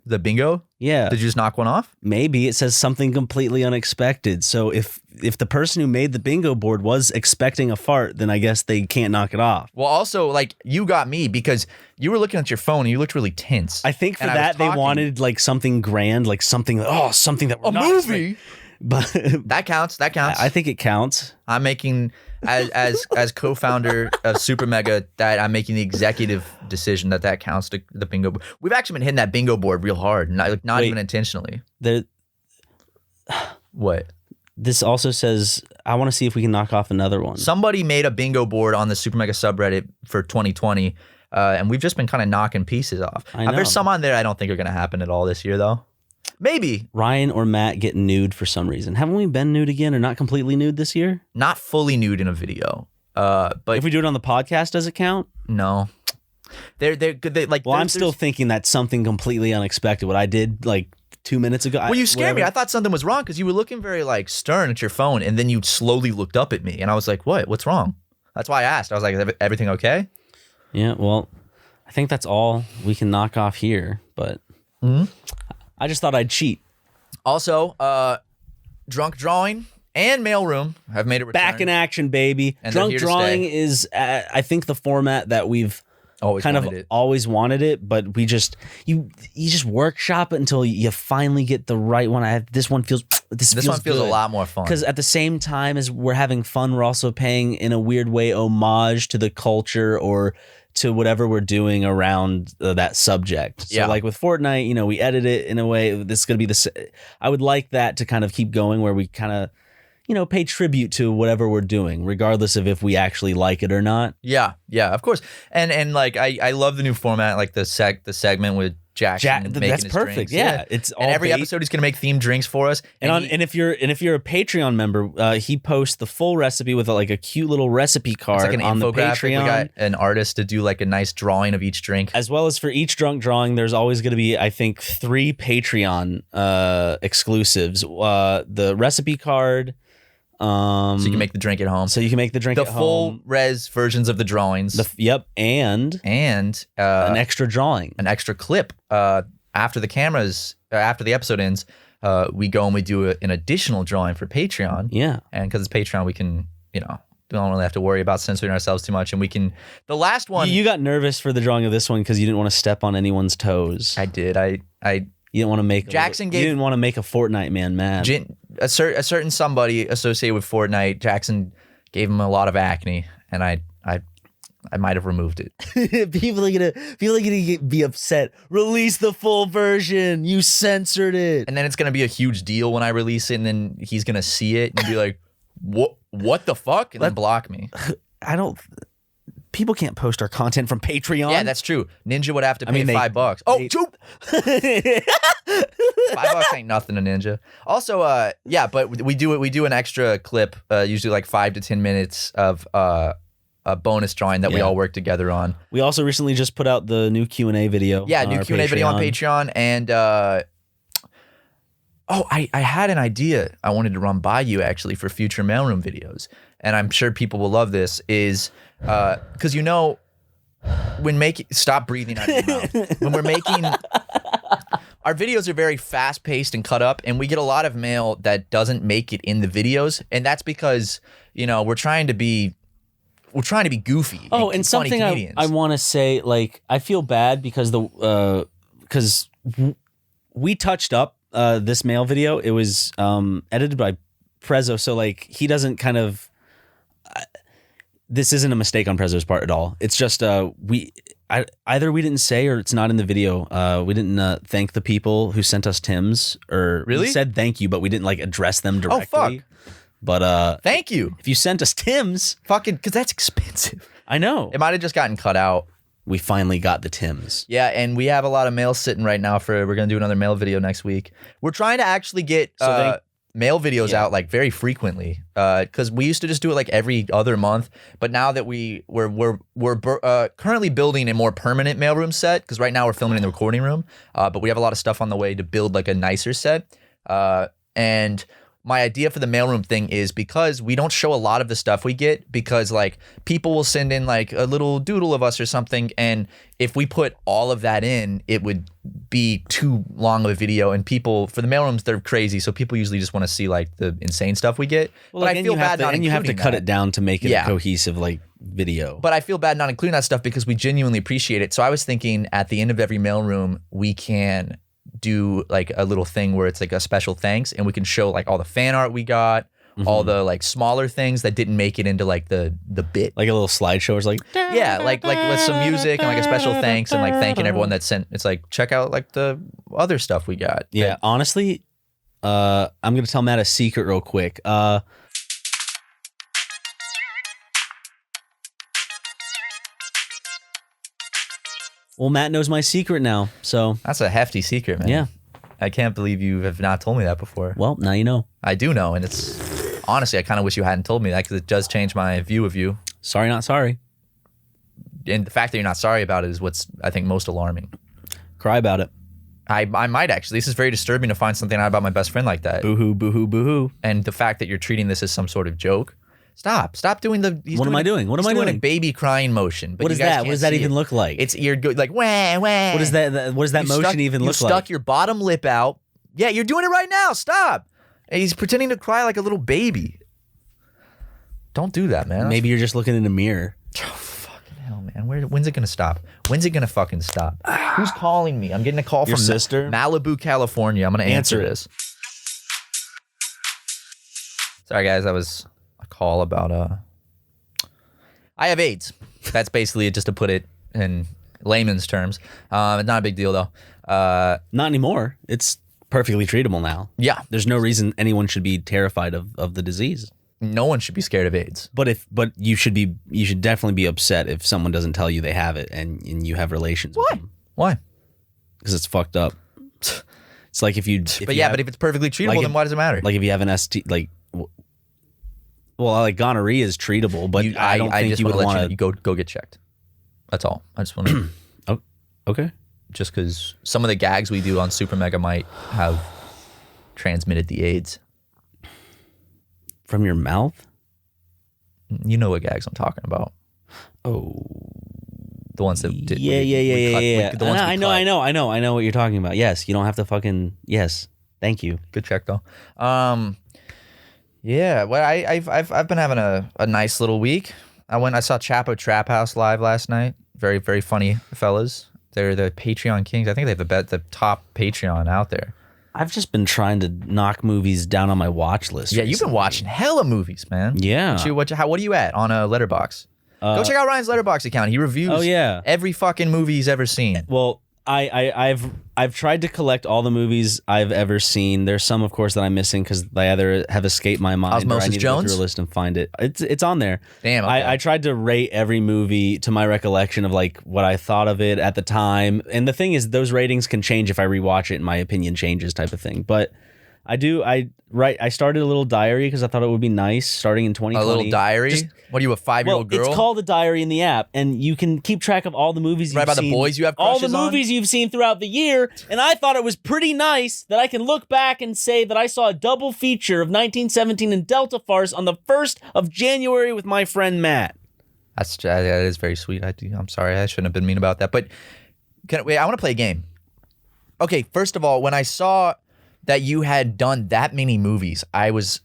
The bingo? Yeah. Did you just knock one off? Maybe it says something completely unexpected. So if the person who made the bingo board was expecting a fart, then I guess they can't knock it off. Well, also, like, you got me because you were looking at your phone and you looked really tense. I think for that they wanted like something grand, like something that we're not movie. But that counts. I think it counts. I'm making as co-founder of SuperMega that I'm making the executive decision that counts to the bingo board. We've actually been hitting that bingo board real hard, not even intentionally. What? This also says I want to see if we can knock off another one. Somebody made a bingo board on the SuperMega subreddit for 2020, and we've just been kind of knocking pieces off. I know. There's some on there I don't think are going to happen at all this year, though. Maybe. Ryan or Matt get nude for some reason. Haven't we been nude again or not completely nude this year? Not fully nude in a video. But if we do it on the podcast, does it count? No. They're good. Well, I'm still thinking that's something completely unexpected. What I did like 2 minutes ago. Well, you scared me. I thought something was wrong because you were looking very like stern at your phone, and then you slowly looked up at me, and I was like, "What? What's wrong?" That's why I asked. I was like, "Is everything okay?" Yeah. Well, I think that's all we can knock off here, but. I just thought I'd cheat. Also, Drunk Drawing and Mailroom have made a return. Back in action, baby. And Drunk Drawing is, I think, the format that we've always wanted it, but we just you just workshop it until you finally get the right one. This one feels a lot more fun because at the same time as we're having fun, we're also paying in a weird way homage to the culture or to whatever we're doing around that subject. So like with Fortnite, we edit it in a way. This is going to be I would like that to kind of keep going where we kind of, pay tribute to whatever we're doing, regardless of if we actually like it or not. Yeah, of course. And like I love the new format, like the segment with Jackson making that's his perfect. drinks. Yeah, it's all every episode he's gonna make themed drinks for us. And if you're a Patreon member, he posts the full recipe with like a cute little recipe card like an on the Patreon. We got an artist to do like a nice drawing of each drink, as well as for each drunk drawing. There's always going to be, I think, 3 Patreon exclusives. The recipe card. So you can make the drink at home. The full res versions of the drawings. And an extra drawing, an extra clip. after the episode ends, we go and we do an additional drawing for Patreon. Yeah. And because it's Patreon, we can, we don't really have to worry about censoring ourselves too much. And we can, the last one. You got nervous for the drawing of this one because you didn't want to step on anyone's toes. I did. You didn't want to make Jackson you didn't want to make a Fortnite man mad. A certain somebody associated with Fortnite, Jackson gave him a lot of acne, and I might have removed it. People are gonna be upset. Release the full version. You censored it. And then it's gonna be a huge deal when I release it, and then he's gonna see it and be like, What the fuck? And then block me. People can't post our content from Patreon. Yeah, that's true. Ninja would have to pay $5. Oh, choop! $5 ain't nothing to Ninja. Also, but we do an extra clip, usually like 5 to 10 minutes of a bonus drawing that we all work together on. We also recently just put out the new Q&A video. Yeah, new Q&A video on Patreon. And I had an idea I wanted to run by you actually for future mailroom videos. And I'm sure people will love this, is because stop breathing out of your mouth. When we're making, our videos are very fast paced and cut up, and we get a lot of mail that doesn't make it in the videos. And that's because, we're trying to be goofy. Oh, and something I want to say, like, I feel bad because we touched up this mail video. It was edited by Prezzo, so like he doesn't kind of. This isn't a mistake on Prezzo's part at all. It's just either we didn't say or it's not in the video. We didn't thank the people who sent us Tims, or really? We said thank you, but we didn't like address them directly. Oh fuck! But thank you if you sent us Tims, fucking, because that's expensive. I know it might have just gotten cut out. We finally got the Tims. Yeah, and we have a lot of mail sitting right now we're gonna do another mail video next week. We're trying to actually get mail videos out like very frequently, because we used to just do it like every other month. But now that we're currently building a more permanent mailroom set, because right now we're filming in the recording room, but we have a lot of stuff on the way to build like a nicer set. And my idea for the mailroom thing is, because we don't show a lot of the stuff we get, because like people will send in like a little doodle of us or something, and if we put all of that in, it would be too long of a video, and people for the mailrooms, they're crazy, so people usually just want to see like the insane stuff we get. Well, but I feel bad not including that. And you have to cut it down to make it a cohesive like video. But I feel bad not including that stuff because we genuinely appreciate it. So I was thinking at the end of every mailroom, we can do like a little thing where it's like a special thanks, and we can show like all the fan art we got, all the like smaller things that didn't make it into like the bit, like a little slideshow. It's like like with some music and like a special thanks and like thanking everyone that sent. It's like, check out like the other stuff we got. Yeah, honestly, I'm gonna tell Matt a secret real quick. Well, Matt knows my secret now, so that's a hefty secret, man. Yeah, I can't believe you have not told me that before. Well, now you know. I do know, and it's honestly, I kind of wish you hadn't told me that, because it does change my view of you. Sorry, not sorry. And the fact that you're not sorry about it is what's, I think, most alarming. Cry about it. I might actually. This is very disturbing to find something out about my best friend like that. Boo-hoo, boo-hoo, boo-hoo. And the fact that you're treating this as some sort of joke. Stop doing the. What am I doing? What am I doing? A baby crying motion. But what is that? What does that even look like? It's you're like wah wah. What is that? What does that motion even look like? You stuck your bottom lip out. Yeah, you're doing it right now. Stop. And he's pretending to cry like a little baby. Don't do that, man. Maybe you're just looking in a mirror. Oh, fucking hell, man. When's it gonna stop? When's it gonna fucking stop? Who's calling me? I'm getting a call your from sister? Malibu, California. I'm gonna answer this. Sorry, guys. That was a call about I have AIDS. That's basically it, just to put it in layman's terms. It's not a big deal, though. Not anymore. It's perfectly treatable now. Yeah. There's no reason anyone should be terrified of the disease. No one should be scared of AIDS. But you should definitely be upset if someone doesn't tell you they have it and you have relations with them. Why? Because it's fucked up. It's like if it's perfectly treatable, then why does it matter? Like if you have an ST, like, well, like gonorrhea is treatable, but I don't think you would want to go get checked. That's all. I just want to. Oh, okay. Just because some of the gags we do on SuperMega might have transmitted the AIDS from your mouth. You know what gags I'm talking about. Oh, The ones that did. Yeah. The ones I know what you're talking about. Yes, you don't have to fucking. Yes, thank you. Good check though. Yeah. Well, I've been having a nice little week. I saw Chapo Trap House live last night. Very, very funny fellas. They're the Patreon kings. I think they have the top Patreon out there. I've just been trying to knock movies down on my watch list. Yeah, you've been watching hella movies, man. Yeah. What are you at on a Letterboxd? Go check out Ryan's Letterboxd account. He reviews every fucking movie he's ever seen. Well, I've tried to collect all the movies I've ever seen. There's some, of course, that I'm missing because they either have escaped my mind or I need to go through a list and find it. It's on there. Damn. Okay. I tried to rate every movie to my recollection of like what I thought of it at the time. And the thing is, those ratings can change if I rewatch it and my opinion changes, type of thing. But I started a little diary because I thought it would be nice starting in 2020. A little diary? What are you, a 5-year-old girl? It's called a diary in the app, and you can keep track of all the movies you've seen. Right about the boys you have crushes on? All the movies you've seen throughout the year, and I thought it was pretty nice that I can look back and say that I saw a double feature of 1917 and Delta Farce on the 1st of January with my friend Matt. That is very sweet. I'm sorry, I shouldn't have been mean about that. But I want to play a game. Okay, first of all, when I saw that you had done that many movies, I was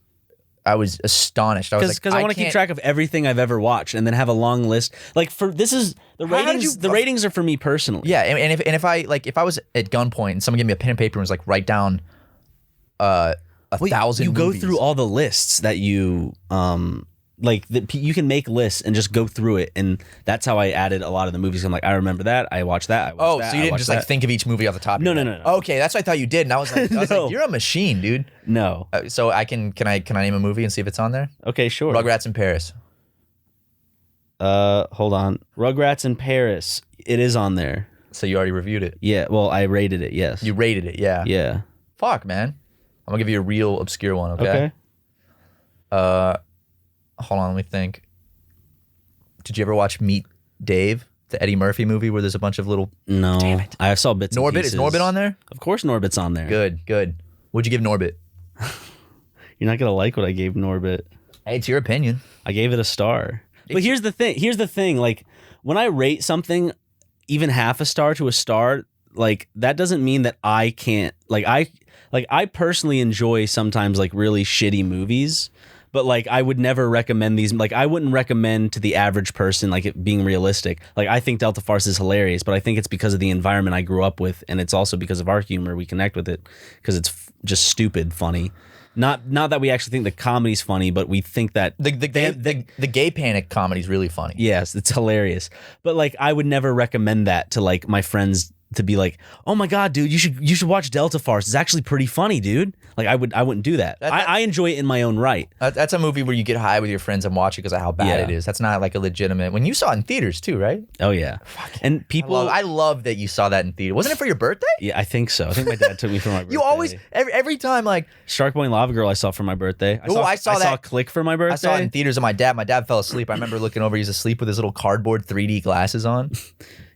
astonished. I was like, because I want to keep track of everything I've ever watched and then have a long list. Like the ratings are for me personally. Yeah, and if I was at gunpoint and someone gave me a pen and paper and was like, write down 1,000 you movies. go through all the lists that you you can make lists and just go through it, and that's how I added a lot of the movies. I'm like, I remember that, I watched that. So you didn't just like think of each movie off the top? No. Okay, that's what I thought you did, and I was like, No. you're a machine, dude. No. So can I name a movie and see if it's on there? Okay, sure. Rugrats in Paris. Hold on. Rugrats in Paris. It is on there. So you already reviewed it? Yeah. Well, I rated it. Yes. You rated it, yeah. Yeah. Fuck, man. I'm gonna give you a real obscure one. Okay. Hold on, let me think. Did you ever watch Meet Dave, the Eddie Murphy movie where there's a bunch of little... No. Damn it. I saw bits and Norbit? pieces. Is Norbit on there? Of course Norbit's on there. Good. What'd you give Norbit? You're not going to like what I gave Norbit. Hey, it's your opinion. I gave it a star. But here's the thing. Like, when I rate something even half a star to a star, like, that doesn't mean that I can't... I personally enjoy sometimes, like, really shitty movies. But like, I would never recommend these. Like, I wouldn't recommend to the average person, like, it being realistic. Like, I think Delta Farce is hilarious, but I think it's because of the environment I grew up with, and it's also because of our humor. We connect with it because it's just stupid funny. Not that we actually think the comedy's funny, but we think that the gay panic comedy's really funny. Yes, it's hilarious. But like, I would never recommend that to like my friends, to be like, oh my God, dude, you should watch Delta Farce. It's actually pretty funny, dude. Like, I wouldn't do that. I enjoy it in my own right. That's a movie where you get high with your friends and watch it because of how bad it is. That's not like a legitimate. When you saw it in theaters too, right? Oh yeah. And people, I love that you saw that in theater. Wasn't it for your birthday? Yeah, I think so. I think my dad took me for my birthday. You always every time like Shark Boy and Lava Girl I saw for my birthday. I saw Click for my birthday. I saw it in theaters with my dad. My dad fell asleep. I remember looking over. He's asleep with his little cardboard 3D glasses on.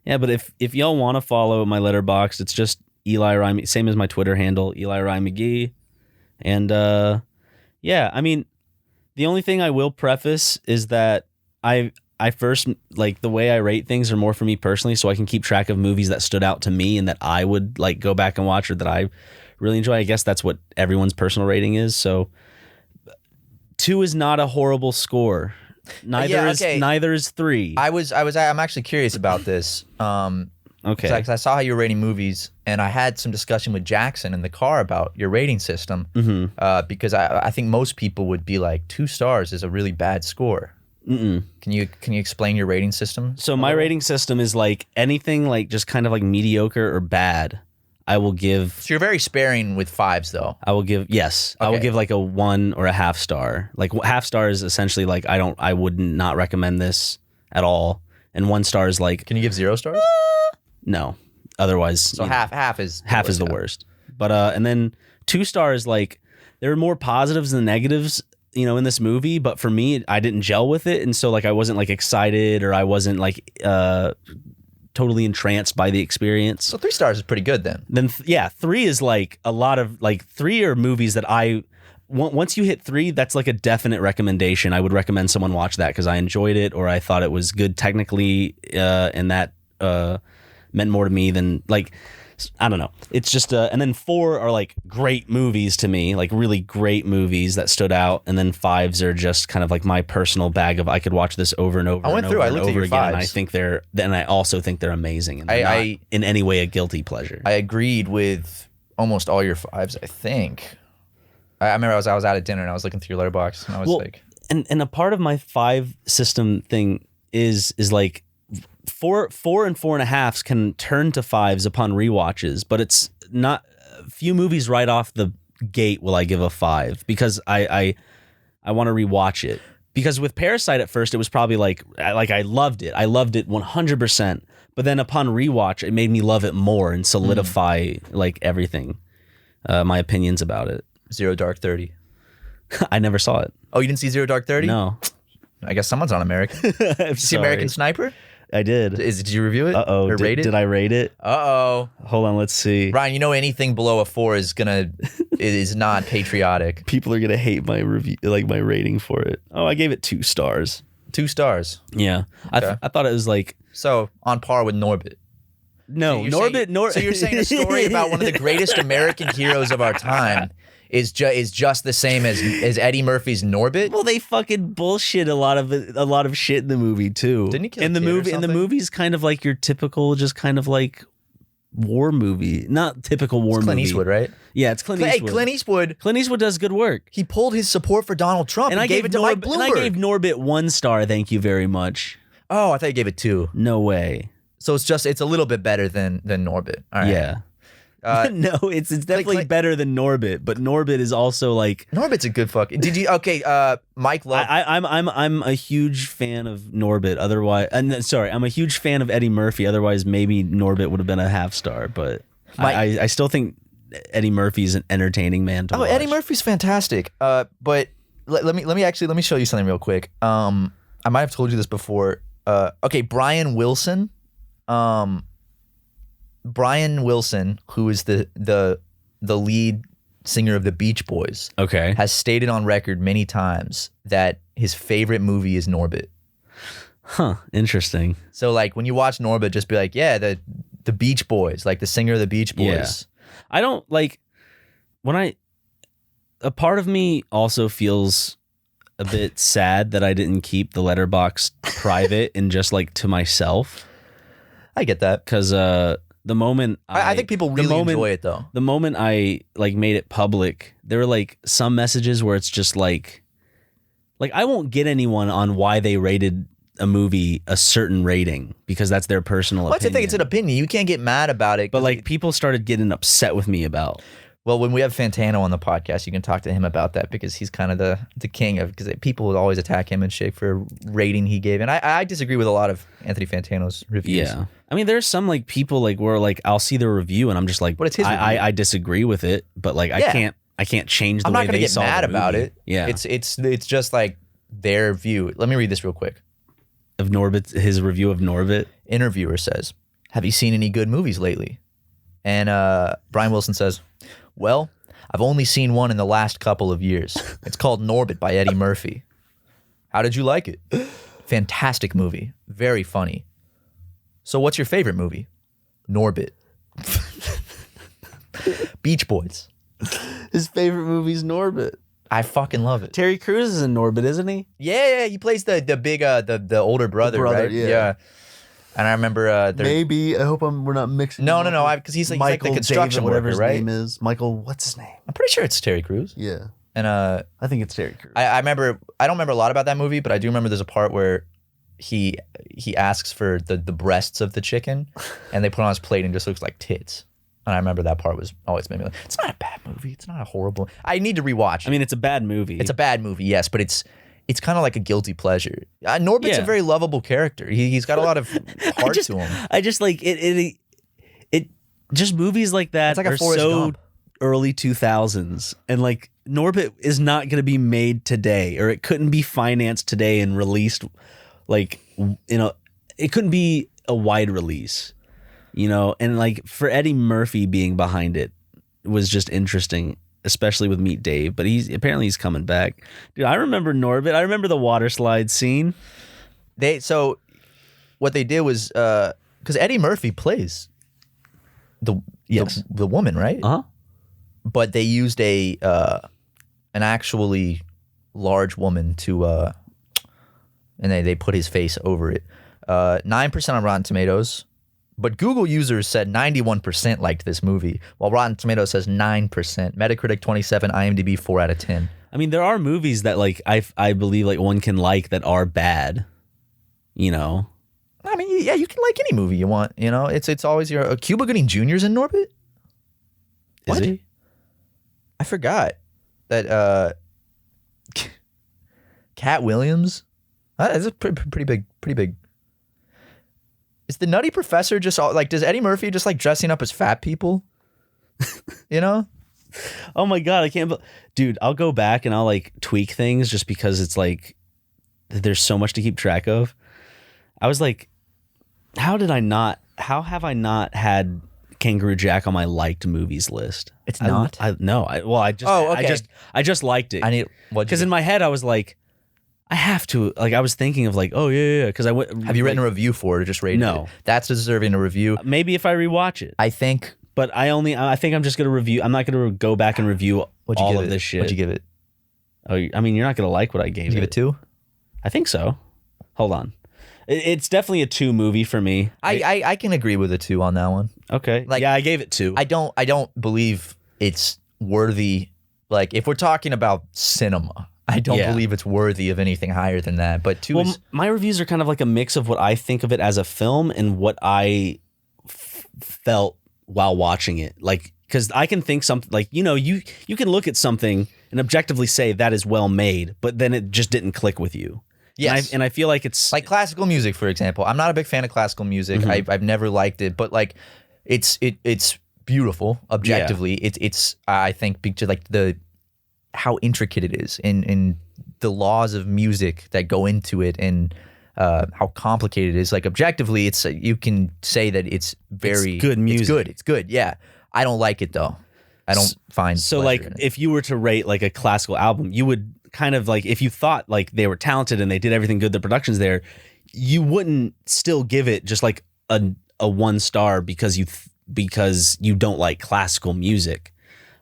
Yeah, but if y'all want to follow my Letterboxd, it's just Eli Rye, same as my Twitter handle, Eli Rye McGee. And yeah, I mean, the only thing I will preface is that I first, like, the way I rate things are more for me personally, so I can keep track of movies that stood out to me and that I would like go back and watch, or that I really enjoy. I guess that's what everyone's personal rating is. So 2 is not a horrible score. Neither is 3. I'm actually curious about this. Okay. Because I saw how you were rating movies, and I had some discussion with Jackson in the car about your rating system. Mm-hmm. Because I think most people would be like, 2 stars is a really bad score. Mm-mm. Can you explain your rating system? So my rating system is like anything like just kind of like mediocre or bad, I will give. So you're very sparing with 5s, though. I will give, yes. Okay. I will give like a 1 or a half star. Like, half star is essentially like I would not recommend this at all. And 1 star is like. Can you give 0 stars? No. Otherwise. So half is the worst. But and then 2 stars, like, there are more positives than negatives, you know, in this movie. But for me, I didn't gel with it, and so like I wasn't like excited, or I wasn't like totally entranced by the experience. So 3 stars is pretty good then. Then 3 is like a lot of like 3 are movies that once you hit 3, that's like a definite recommendation. I would recommend someone watch that because I enjoyed it, or I thought it was good technically, and that meant more to me than like, I don't know. It's just and then 4 are like great movies to me, like really great movies that stood out, and then 5s are just kind of like my personal bag of I could watch this over and over. I went and through. over I and looked at over your again, 5s. and I think I also think they're amazing, and they're not in any way a guilty pleasure. I agreed with almost all your 5s. I think. I remember I was out at dinner and I was looking through your Letterboxd and I was like, and a part of my 5 system thing is like 4 and 4.5s can turn to 5s upon rewatches, but it's not a few movies right off the gate will I give a 5 because I want to rewatch it. Because with Parasite at first it was probably like I loved it 100%, but then upon rewatch it made me love it more and solidify like everything, my opinions about it. Zero Dark 30. I never saw it. Oh, you didn't see Zero Dark 30? No. I guess someone's on American. Did you see American Sniper? I did. Did you review it? Uh-oh. Or rate it? Did I rate it? Uh-oh. Hold on, let's see. Ryan, you know anything below a 4 is not patriotic. People are gonna hate my review, like my rating for it. Oh, I gave it 2 stars. 2 stars. Yeah. Okay. I thought it was like So on par with Norbit. no, So Norbit. So you're saying a story about one of the greatest American heroes of our time is just the same as Eddie Murphy's Norbit? Well, they fucking bullshit a lot of shit in the movie too. Didn't he kill in a the kid or movie? In the something? movie's kind of like your typical, just kind of like war movie, not typical war Clint movie. Eastwood, right? Yeah, it's Clint Hey, Eastwood. Clint Eastwood. Clint Eastwood does good work. He pulled his support for Donald Trump and gave it to Mike Bloomberg. And I gave Norbit 1 star. Thank you very much. Oh, I thought you gave it 2. No way. So it's a little bit better than Norbit. All right. Yeah. No, it's definitely better than Norbit, but Norbit is also like Norbit's a good fucking. Did you Mike Love? I'm a huge fan of Norbit. Otherwise, I'm a huge fan of Eddie Murphy. Otherwise, maybe Norbit would have been a half star. But I still think Eddie Murphy's an entertaining man to watch. Eddie Murphy's fantastic. But let me show you something real quick. I might have told you this before. Brian Wilson. Brian Wilson, who is the lead singer of the Beach Boys, Okay. has stated on record many times that his favorite movie is Norbit. Huh. Interesting. So like when you watch Norbit, just be like, yeah, the Beach Boys, like the singer of the Beach Boys. Yeah. I don't like a part of me also feels a bit sad that I didn't keep the Letterboxd private and just like to myself. I get that. Because the moment I think people really enjoy it though. The moment I like made it public, there were like some messages where it's just like I won't get anyone on why they rated a movie a certain rating because that's their personal opinion. That's the thing, it's an opinion. You can't get mad about it. But like people started getting upset with me about. Well, when we have Fantano on the podcast, you can talk to him about that because he's kind of the king of, because people would always attack him and shit for a rating he gave. And I disagree with a lot of Anthony Fantano's reviews. Yeah. I mean, there's some like people like where like I'll see the review and I'm just like, but it's his review. I disagree with it, but like I can't change the way they saw it. I'm not gonna get mad about movie. it. Yeah. It's just like their view. Let me read this real quick. Of Norbit, his review of Norbit. Interviewer says, "Have you seen any good movies lately?" And Brian Wilson says, "Well, I've only seen one in the last couple of years. It's called Norbit by Eddie Murphy. How did you like it? Fantastic movie. Very funny. So what's your favorite movie? Norbit. Beach Boys. His favorite movie's Norbit. I fucking love it. Terry Crews is in Norbit, isn't he? Yeah, he plays the big the older brother, right? Yeah. And I remember maybe I hope we're not mixing. No, because he's like the construction whatever worker, his right? name is. Michael, what's his name? I'm pretty sure it's Terry Crews. Yeah. And I think it's Terry Crews. I remember, I don't remember a lot about that movie, but I do remember there's a part where he asks for the breasts of the chicken and they put it on his plate and it just looks like tits. And I remember that part was always made me like, it's not a bad movie. It's not a horrible. I need to rewatch it. I mean, it's a bad movie. It's a bad movie, yes, but it's kind of like a guilty pleasure. Norbit's a very lovable character. He's got a lot of heart to him. I just like it. Just movies like that like a are Forrest so Gump. early 2000s, and like Norbit is not going to be made today, or it couldn't be financed today and released. Like it couldn't be a wide release, and like for Eddie Murphy being behind it was just interesting. Especially with Meet Dave, but he's coming back. Dude, I remember Norbit. I remember the water slide scene. So what they did was because Eddie Murphy plays the woman, right? Uh-huh. But they used an actually large woman to and they put his face over it. 9% on Rotten Tomatoes, but Google users said 91% liked this movie, while Rotten Tomatoes says 9%. Metacritic 27, IMDb 4 out of 10. I mean, there are movies that like I believe like one can like that are bad. You know. I mean, yeah, you can like any movie you want. You know, it's always your Cuba Gooding Jr.'s in Norbit. Is What? he? I forgot that Cat Williams. That's a pretty big. Is the Nutty Professor just all like? Does Eddie Murphy just like dressing up as fat people? You know? Oh my god, I can't. Dude, I'll go back and I'll like tweak things just because it's like there's so much to keep track of. I was like, how have I not had Kangaroo Jack on my liked movies list? It's not. I just liked it. I need because in my head I was like, I have to. Like I was thinking of like, oh yeah. Because I went. Have you written a review for it or just rated No. it? That's deserving a review. Maybe if I rewatch it. I think. But I think I'm just gonna review. I'm not gonna go back and review all of this shit. What'd you give it? Oh, I mean, you're not gonna like what I gave Did you it. give it 2? I think so. Hold on. It's definitely a 2 movie for me. I can agree with a 2 on that one. Okay. Like, yeah, I gave it 2. I don't believe it's worthy. Like if we're talking about cinema, I don't believe it's worthy of anything higher than that. But 2 is my reviews are kind of like a mix of what I think of it as a film and what I felt while watching it. Like, because I can think something like, you know, you can look at something and objectively say that is well made, but then it just didn't click with you. Yes. And I feel like it's like classical music, for example. I'm not a big fan of classical music. I've never liked it, but like it's beautiful objectively. It's I think to like the how intricate it is in the laws of music that go into it and how complicated it is. Like objectively, it's you can say that it's very good music. It's good. Yeah. I don't like it though. I don't find so pleasure like in it. if you were to rate like a classical album, you would kind of like if you thought like they were talented and they did everything good, the production's there, you wouldn't still give it just like a 1 star because you don't like classical music.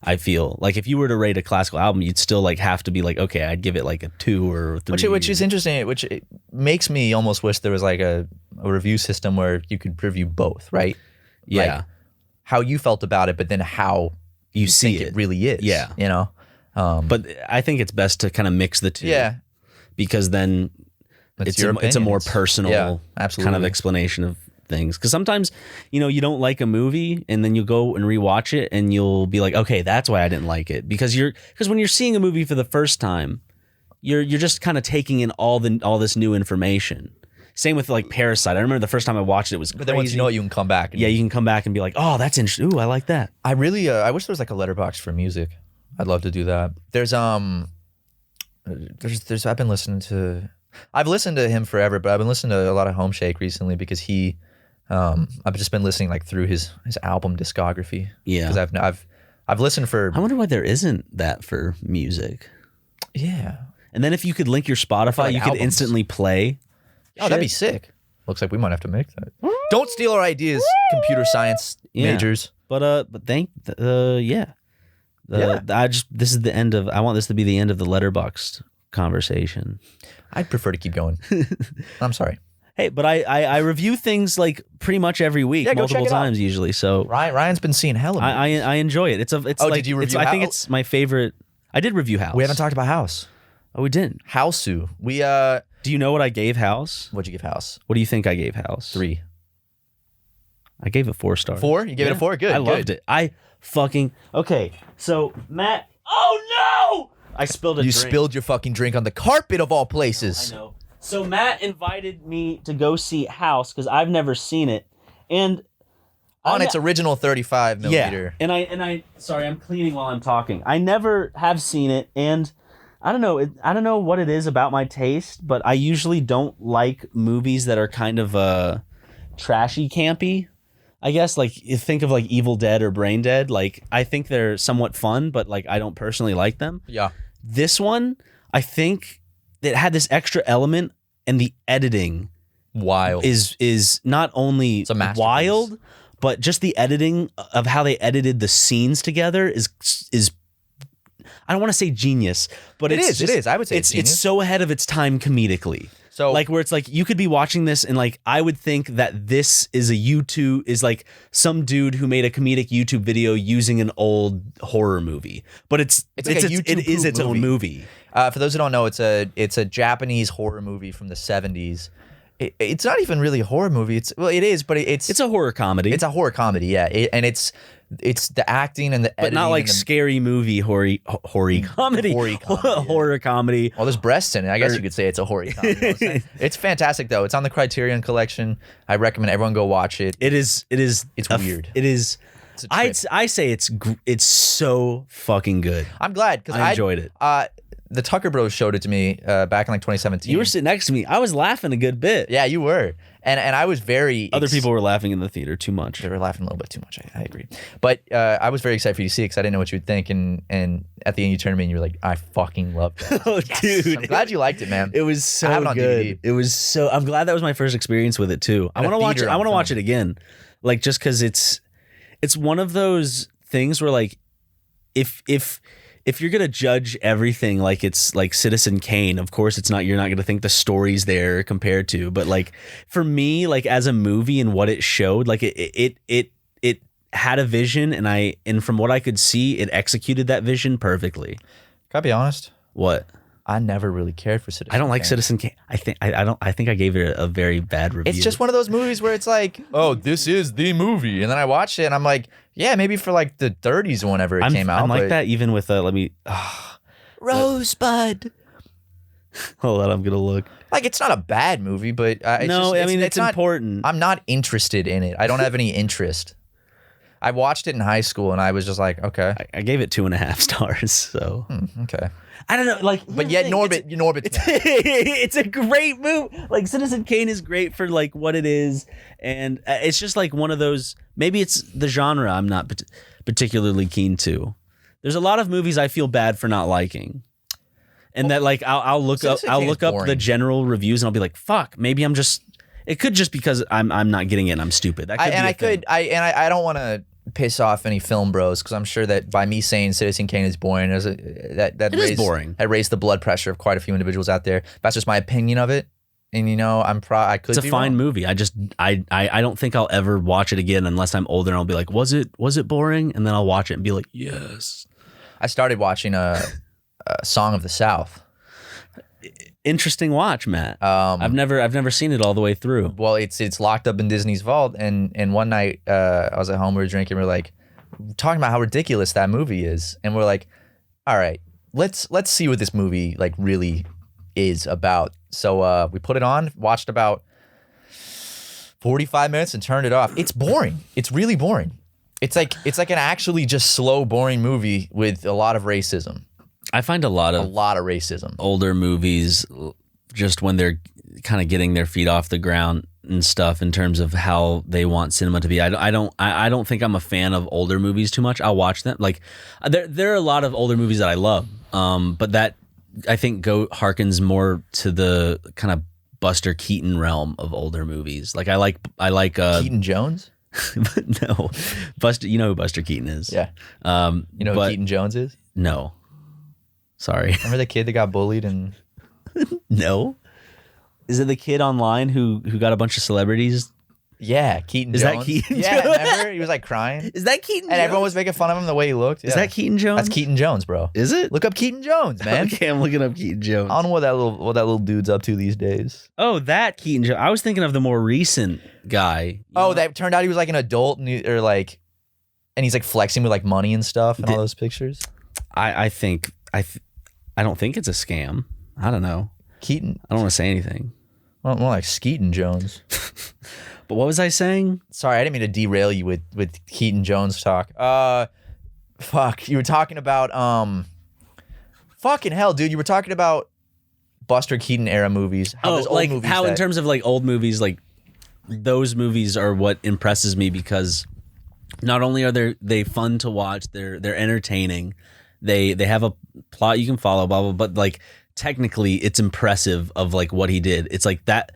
I feel like if you were to rate a classical album, you'd still like have to be like, okay, I'd give it like a 2 or 3. Which is interesting. Which it makes me almost wish there was like a review system where you could review both, right? Yeah. Like how you felt about it, but then how you see think it really is. Yeah. You know. But I think it's best to kind of mix the two. Yeah. Because then it's a more personal kind of explanation of things. Because sometimes, you know, you don't like a movie and then you go and rewatch it and you'll be like, okay, that's why I didn't like it. Because when you're seeing a movie for the first time, you're just kind of taking in all this new information. Same with like Parasite. I remember the first time I watched it was crazy. But then once you know it, you can come back. You can come back and be like, oh, that's interesting. Ooh, I like that. I really, I wish there was like a Letterboxd for music. I'd love to do that. I've listened to him forever, but I've been listening to a lot of Home Shake recently because I've just been listening like through his album discography. Yeah. Because I've listened for. I wonder why there isn't that for music. Yeah. And then if you could link your Spotify, like you could albums. instantly play. Oh, that'd be sick. Looks like we might have to make that. Don't steal our ideas, computer science majors. But this is the end of. I want this to be the end of the Letterboxd conversation. I'd prefer to keep going. I'm sorry. Hey, but I review things like pretty much every week, Yeah, go multiple check it out. times usually. So Ryan's been seeing hella. I enjoy it. It's like did you review I think House? it's my favorite. I did review House. We haven't talked about House. Oh, we didn't. Houseu. Do you know what I gave House? What'd you give House? What do you think I gave House? 3. I gave it 4 stars. 4? You gave it a 4? Good. I loved it. Okay. So Matt. Oh no! I spilled a drink. You spilled your fucking drink on the carpet of all places. I know. So Matt invited me to go see House because I've never seen it, and on its original 35 millimeter. Yeah. And I sorry, I'm cleaning while I'm talking. I never have seen it, and I don't know. I don't know what it is about my taste, but I usually don't like movies that are kind of trashy, campy. I guess like you think of like Evil Dead or Brain Dead. Like I think they're somewhat fun, but like I don't personally like them. Yeah. This one, I think it had this extra element, and the editing wild. is not only It's a masterpiece. wild, but just the editing of how they edited the scenes together is I don't want to say genius, but It it's is. just- It is. I would say it's it's genius. so ahead of its time comedically. So Like where it's like you could be watching this and like I would think that this is like some dude who made a comedic YouTube video using an old horror movie, but It's like a YouTube it is its own movie. For those who don't know, it's a Japanese horror movie from the 70s. It's not even really a horror movie. It is, but It's a horror comedy. It's a horror comedy, yeah. And it's the acting and the but editing, not like and the, scary movie horror comedy. Horror comedy, yeah. Horror comedy. well, there's breasts in it. I guess you could say it's a horror comedy. It's fantastic though. It's on the Criterion Collection. I recommend everyone go watch it. It is. It's weird. It is. It's a trip. I say it's so fucking good. I'm glad because I enjoyed it. The Tucker Bros showed it to me back in like 2017. You were sitting next to me. I was laughing a good bit. Yeah, you were, and I was very. Other people were laughing in the theater too much. They were laughing a little bit too much. I agree, but I was very excited for you to see it because I didn't know what you would think, and at the end you turned to me and you were like, "I fucking loved it." Oh, dude! I'm glad you liked it, man. It was so I have it on good. DVD. It was so. I'm glad that was my first experience with it too. I At a want to watch it. theater I on want to watch film. it again, like just because it's one of those things where like if you're gonna judge everything like it's like Citizen Kane, of course it's not. You're not gonna think the story's there compared to. But like for me, like as a movie and what it showed, like it had a vision, and from what I could see, it executed that vision perfectly. Can I be honest? What? I never really cared for Citizen. I don't like Kane. Citizen Kane. I think I gave it a very bad review. It's just one of those movies where it's like, oh, this is the movie, and then I watched it and I'm like, yeah, maybe for like the 30s whenever it came out. I'm like but- that even with Rosebud. hold on, I'm gonna look. Like it's not a bad movie, but It's not important. I'm not interested in it. I don't have any interest. I watched it in high school and I was just like, okay, I gave it 2.5 stars. So okay. I don't know, like, But yet Norbit, it's a great movie. Like Citizen Kane is great for like what it is, and it's just like one of those. Maybe it's the genre I'm not particularly keen to. There's a lot of movies I feel bad for not liking, and that like I'll look up Citizen Kane is the boring. general reviews and I'll be like, fuck, maybe I'm just. It could just because I'm not getting it and I'm stupid. That could be a thing. I don't want to piss off any film bros because I'm sure that by me saying Citizen Kane is boring, that is boring. That raised the blood pressure of quite a few individuals out there. That's just my opinion of it, and you know I could. It's a be fine wrong. movie. I don't think I'll ever watch it again unless I'm older and I'll be like, was it boring? And then I'll watch it and be like, yes. I started watching a Song of the South. Interesting watch, Matt. Um, I've never seen it all the way through. Well, it's locked up in Disney's vault, and one night I was at home, we were drinking, we are like talking about how ridiculous that movie is, and we're like, all right, let's see what this movie like really is about. So we put it on, watched about 45 minutes, and turned it off. It's boring. It's really boring. It's like an actually just slow, boring movie with a lot of racism. I find a lot of racism. older movies just when they're kind of getting their feet off the ground and stuff in terms of how they want cinema to be. I don't think I'm a fan of older movies too much. I'll watch them. Like there are a lot of older movies that I love, but that I think harkens more to the kind of Buster Keaton realm of older movies. Like I like Keaton Jones? no, Buster. You know who Buster Keaton is? Yeah. You know who Keaton Jones is? No. Sorry. Remember the kid that got bullied and No. Is it the kid online who got a bunch of celebrities? yeah, Keaton Is that Jones. Keaton Yeah, Jones? remember? He was like crying. Is that Keaton? And everyone was making fun of him the way he looked. Is Yeah. that Keaton Jones? That's Keaton Jones, bro. Is it? Look up Keaton Jones, man. Okay, I'm looking up Keaton Jones. I don't know what that little dude's up to these days. Oh, that Keaton Jones. I was thinking of the more recent guy. Oh, that turned out he was like an adult and and he's like flexing with like money and stuff and all those pictures. I don't think it's a scam. I don't know. Keaton, I don't want to say anything. well, more like Skeeton Jones. But what was I saying? Sorry, I didn't mean to derail you with Keaton Jones talk. Fuck, you were talking about fucking hell, dude. You were talking about Buster Keaton era movies. How there's old like movies how in that- terms of like old movies, like those movies are what impresses me because not only are they fun to watch, they're entertaining. They have a plot you can follow, blah blah. But like technically, it's impressive of like what he did. It's like that.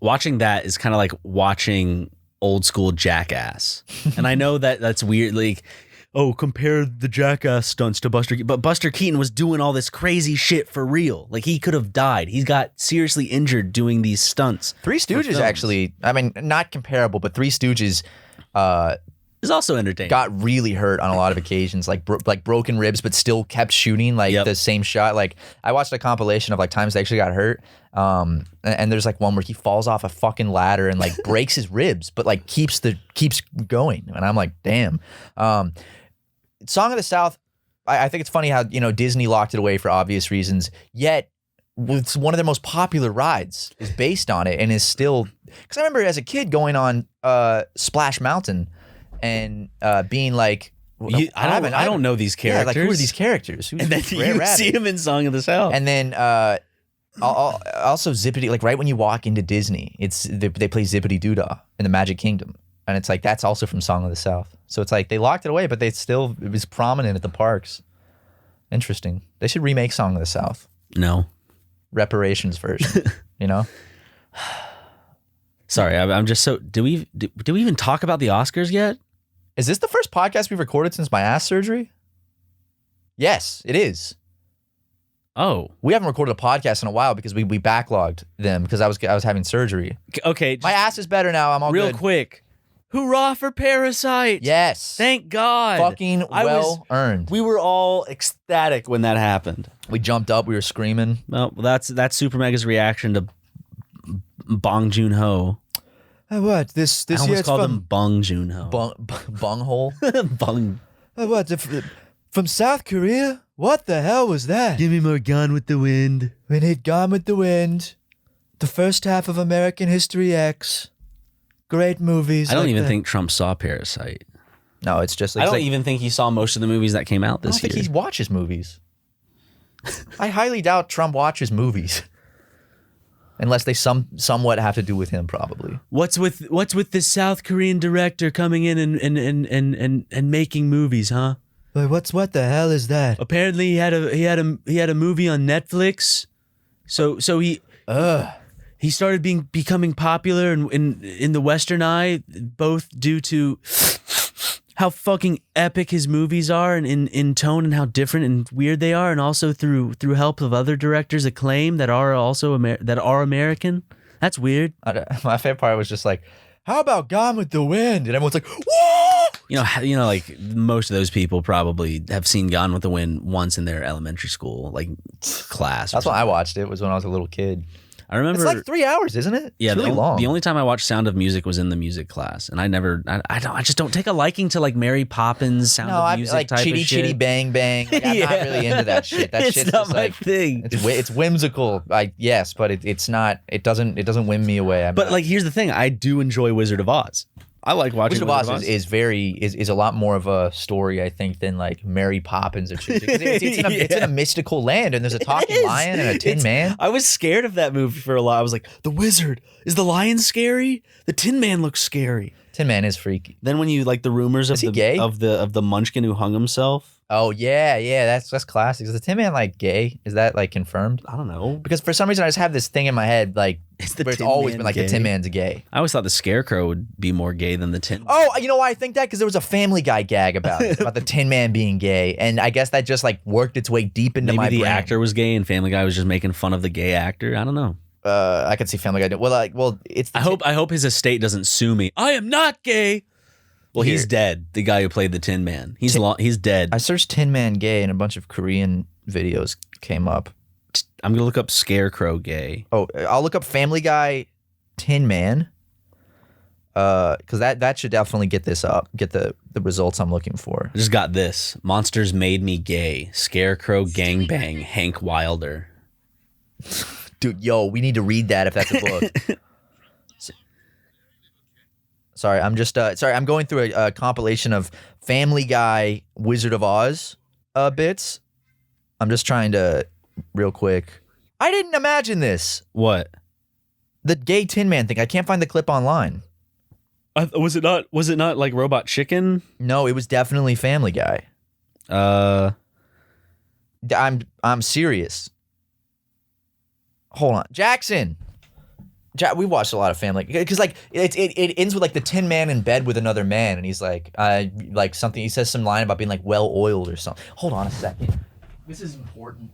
watching that is kind of like watching old school Jackass. And I know that that's weird. Like, oh, compare the Jackass stunts to Buster Keaton. But Buster Keaton was doing all this crazy shit for real. Like, he could have died. He got seriously injured doing these stunts. Three Stooges, actually, I mean, not comparable, but Three Stooges Is also entertaining. got really hurt on a lot of occasions, like broken ribs, but still kept shooting the same shot. Like, I watched a compilation of like times they actually got hurt. And there's like one where he falls off a fucking ladder and like breaks his ribs, but like keeps going. And I'm like, damn. Song of the South, I think it's funny how, Disney locked it away for obvious reasons, yet it's one of their most popular rides is based on it and is still, because I remember as a kid going on Splash Mountain and being like, I don't know these characters. Yeah, like, who are these characters? Who's and then you see him in Song of the South. And then also Zippity, like right when you walk into Disney, they play Zippity Doodah in the Magic Kingdom. And it's like, that's also from Song of the South. So it's like, they locked it away, but it was prominent at the parks. Interesting. They should remake Song of the South. No. Reparations version, Sorry, I'm just so, do we even talk about the Oscars yet? Is this the first podcast we've recorded since my ass surgery? Yes, it is. Oh. We haven't recorded a podcast in a while because we backlogged them because I was having surgery. Okay. My ass is better now. I'm all real good. quick. Hoorah for Parasite. Yes. Thank God. Fucking earned. We were all ecstatic when that happened. We jumped up. We were screaming. Well, that's SuperMega's reaction to Bong Joon-ho. What? This I almost called him Bong Joon-ho. Bunghole? Bong. What? From South Korea? What the hell was that? Give me more Gone with the Wind. We need Gone with the Wind. The first half of American History X. Great movies. I don't even think Trump saw Parasite. No, it's just. I don't even think he saw most of the movies that came out this year. I don't think he watches movies. I highly doubt Trump watches movies, unless they somewhat have to do with him. Probably. What's with this South Korean director coming in and making movies, huh? But what the hell is that? Apparently, he had a movie on Netflix, so he started becoming popular in the Western eye, both due to how fucking epic his movies are and in tone and how different and weird they are, and also through help of other directors' acclaim that are also American. That's weird. My favorite part was just like, how about Gone with the Wind? And everyone's like, whoa! Like most of those people probably have seen Gone with the Wind once in their elementary school, like class. That's when I watched it. Was when I was a little kid. I remember it's like 3 hours, isn't it? Yeah, it's really long. The only time I watched Sound of Music was in the music class, and I just don't take a liking to like Mary Poppins Sound of Music like type chitty of shit. Chitty Bang Bang. Like, I'm not really into that shit. That it's shit's not just my thing. It's whimsical. Yes, but it's not. It doesn't win me away. Like, here's the thing: I do enjoy Wizard of Oz. I like watching Wizard of Oz is a lot more of a story, I think, than like Mary Poppins or shit. It's in a mystical land, and there's a talking lion and a Tin Man. I was scared of that movie for a while. I was like, the wizard, is the lion scary? The Tin Man looks scary. Tin Man is freaky. Then when you like the rumors of gay? of the munchkin who hung himself. Oh yeah, that's classic. Is the Tin Man like gay? Is that like confirmed? I don't know. Because for some reason I just have this thing in my head like it's always been like the Tin Man's gay. I always thought the Scarecrow would be more gay than the Tin Man. Oh, you know why I think that? Because there was a Family Guy gag about it, about the Tin Man being gay, and I guess that just like worked its way deep into my brain. Maybe the actor was gay and Family Guy was just making fun of the gay actor. I don't know. I could see Family Guy. It's. I hope his estate doesn't sue me. I am not gay. Well, he's dead. The guy who played the Tin Man. He's dead. I searched Tin Man gay and a bunch of Korean videos came up. I'm going to look up Scarecrow gay. Oh, I'll look up Family Guy Tin Man. Because that should definitely get the results I'm looking for. I just got this. Monsters Made Me Gay. Scarecrow Gangbang. Hank Wilder. Dude, yo, we need to read that if that's a book. Sorry, I'm going through a compilation of Family Guy, Wizard of Oz bits. I'm just trying to, real quick. I didn't imagine this. What? The gay Tin Man thing. I can't find the clip online. Was it not like Robot Chicken? No, it was definitely Family Guy. I'm serious. Hold on, Jackson. We watched a lot of Family because like it ends with like the Tin Man in bed with another man, and he's like something. He says some line about being like well oiled or something. Hold on a second. This is important.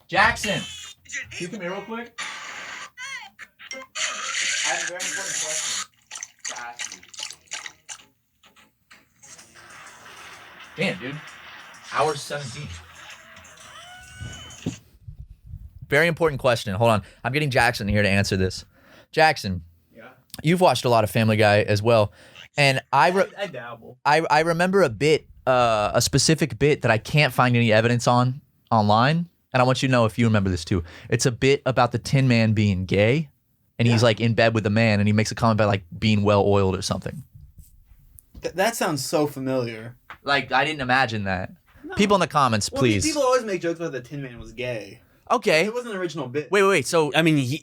Jackson, can you come here real quick? I have a very important question to ask you. Damn, dude. Hour 17. Very important question. Hold on. I'm getting Jackson here to answer this. Jackson. Yeah. You've watched a lot of Family Guy as well. And I dabble. I remember a specific bit that I can't find any evidence on online. And I want you to know if you remember this too. It's a bit about the Tin Man being gay. And he's like in bed with a man and he makes a comment about like being well oiled or something. That sounds so familiar. Like, I didn't imagine that. No. People in the comments, please. People always make jokes about the Tin Man was gay. Okay. It wasn't an original bit. Wait. So, I mean, you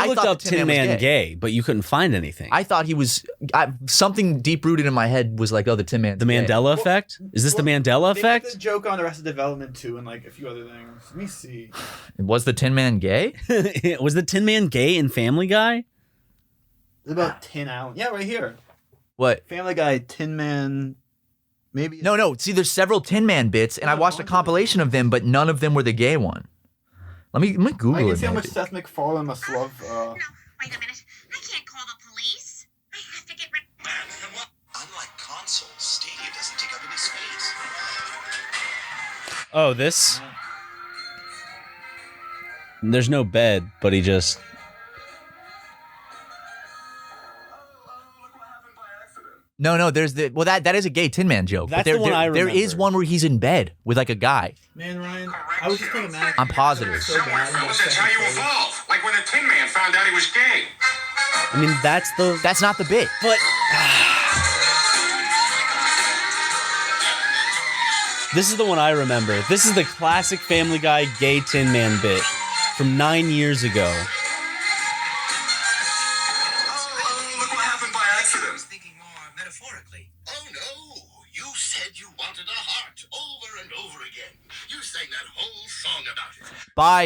looked up Tin Man gay, but you couldn't find anything. I thought he was something deep rooted in my head was like, oh, the Tin Man. The Mandela effect? Is this the Mandela effect? They made the joke on Arrested Development too, and like a few other things. Let me see. Was the Tin Man gay? Was the Tin Man gay in Family Guy? It's about Tin Allen. Yeah, right here. What? Family Guy, Tin Man. Maybe. No. See, there's several Tin Man bits, and I watched a compilation of them, but none of them were the gay one. Let me Google it. I can see how much Seth MacFarlane must love. No, wait a minute. I can't call the police. I have to get rid of... Unlike consoles, Stadia doesn't take up any space. Oh, this? There's no bed, but he just... No, there's that is a gay Tin Man joke. That's the one I remember. There is one where he's in bed with like a guy. Man, Ryan, I was just thinking that. I'm positive. That's how you evolve. Like when the Tin Man found out he was gay. I mean, that's not the bit. But this is the one I remember. This is the classic Family Guy gay Tin Man bit from 9 years ago. Bye.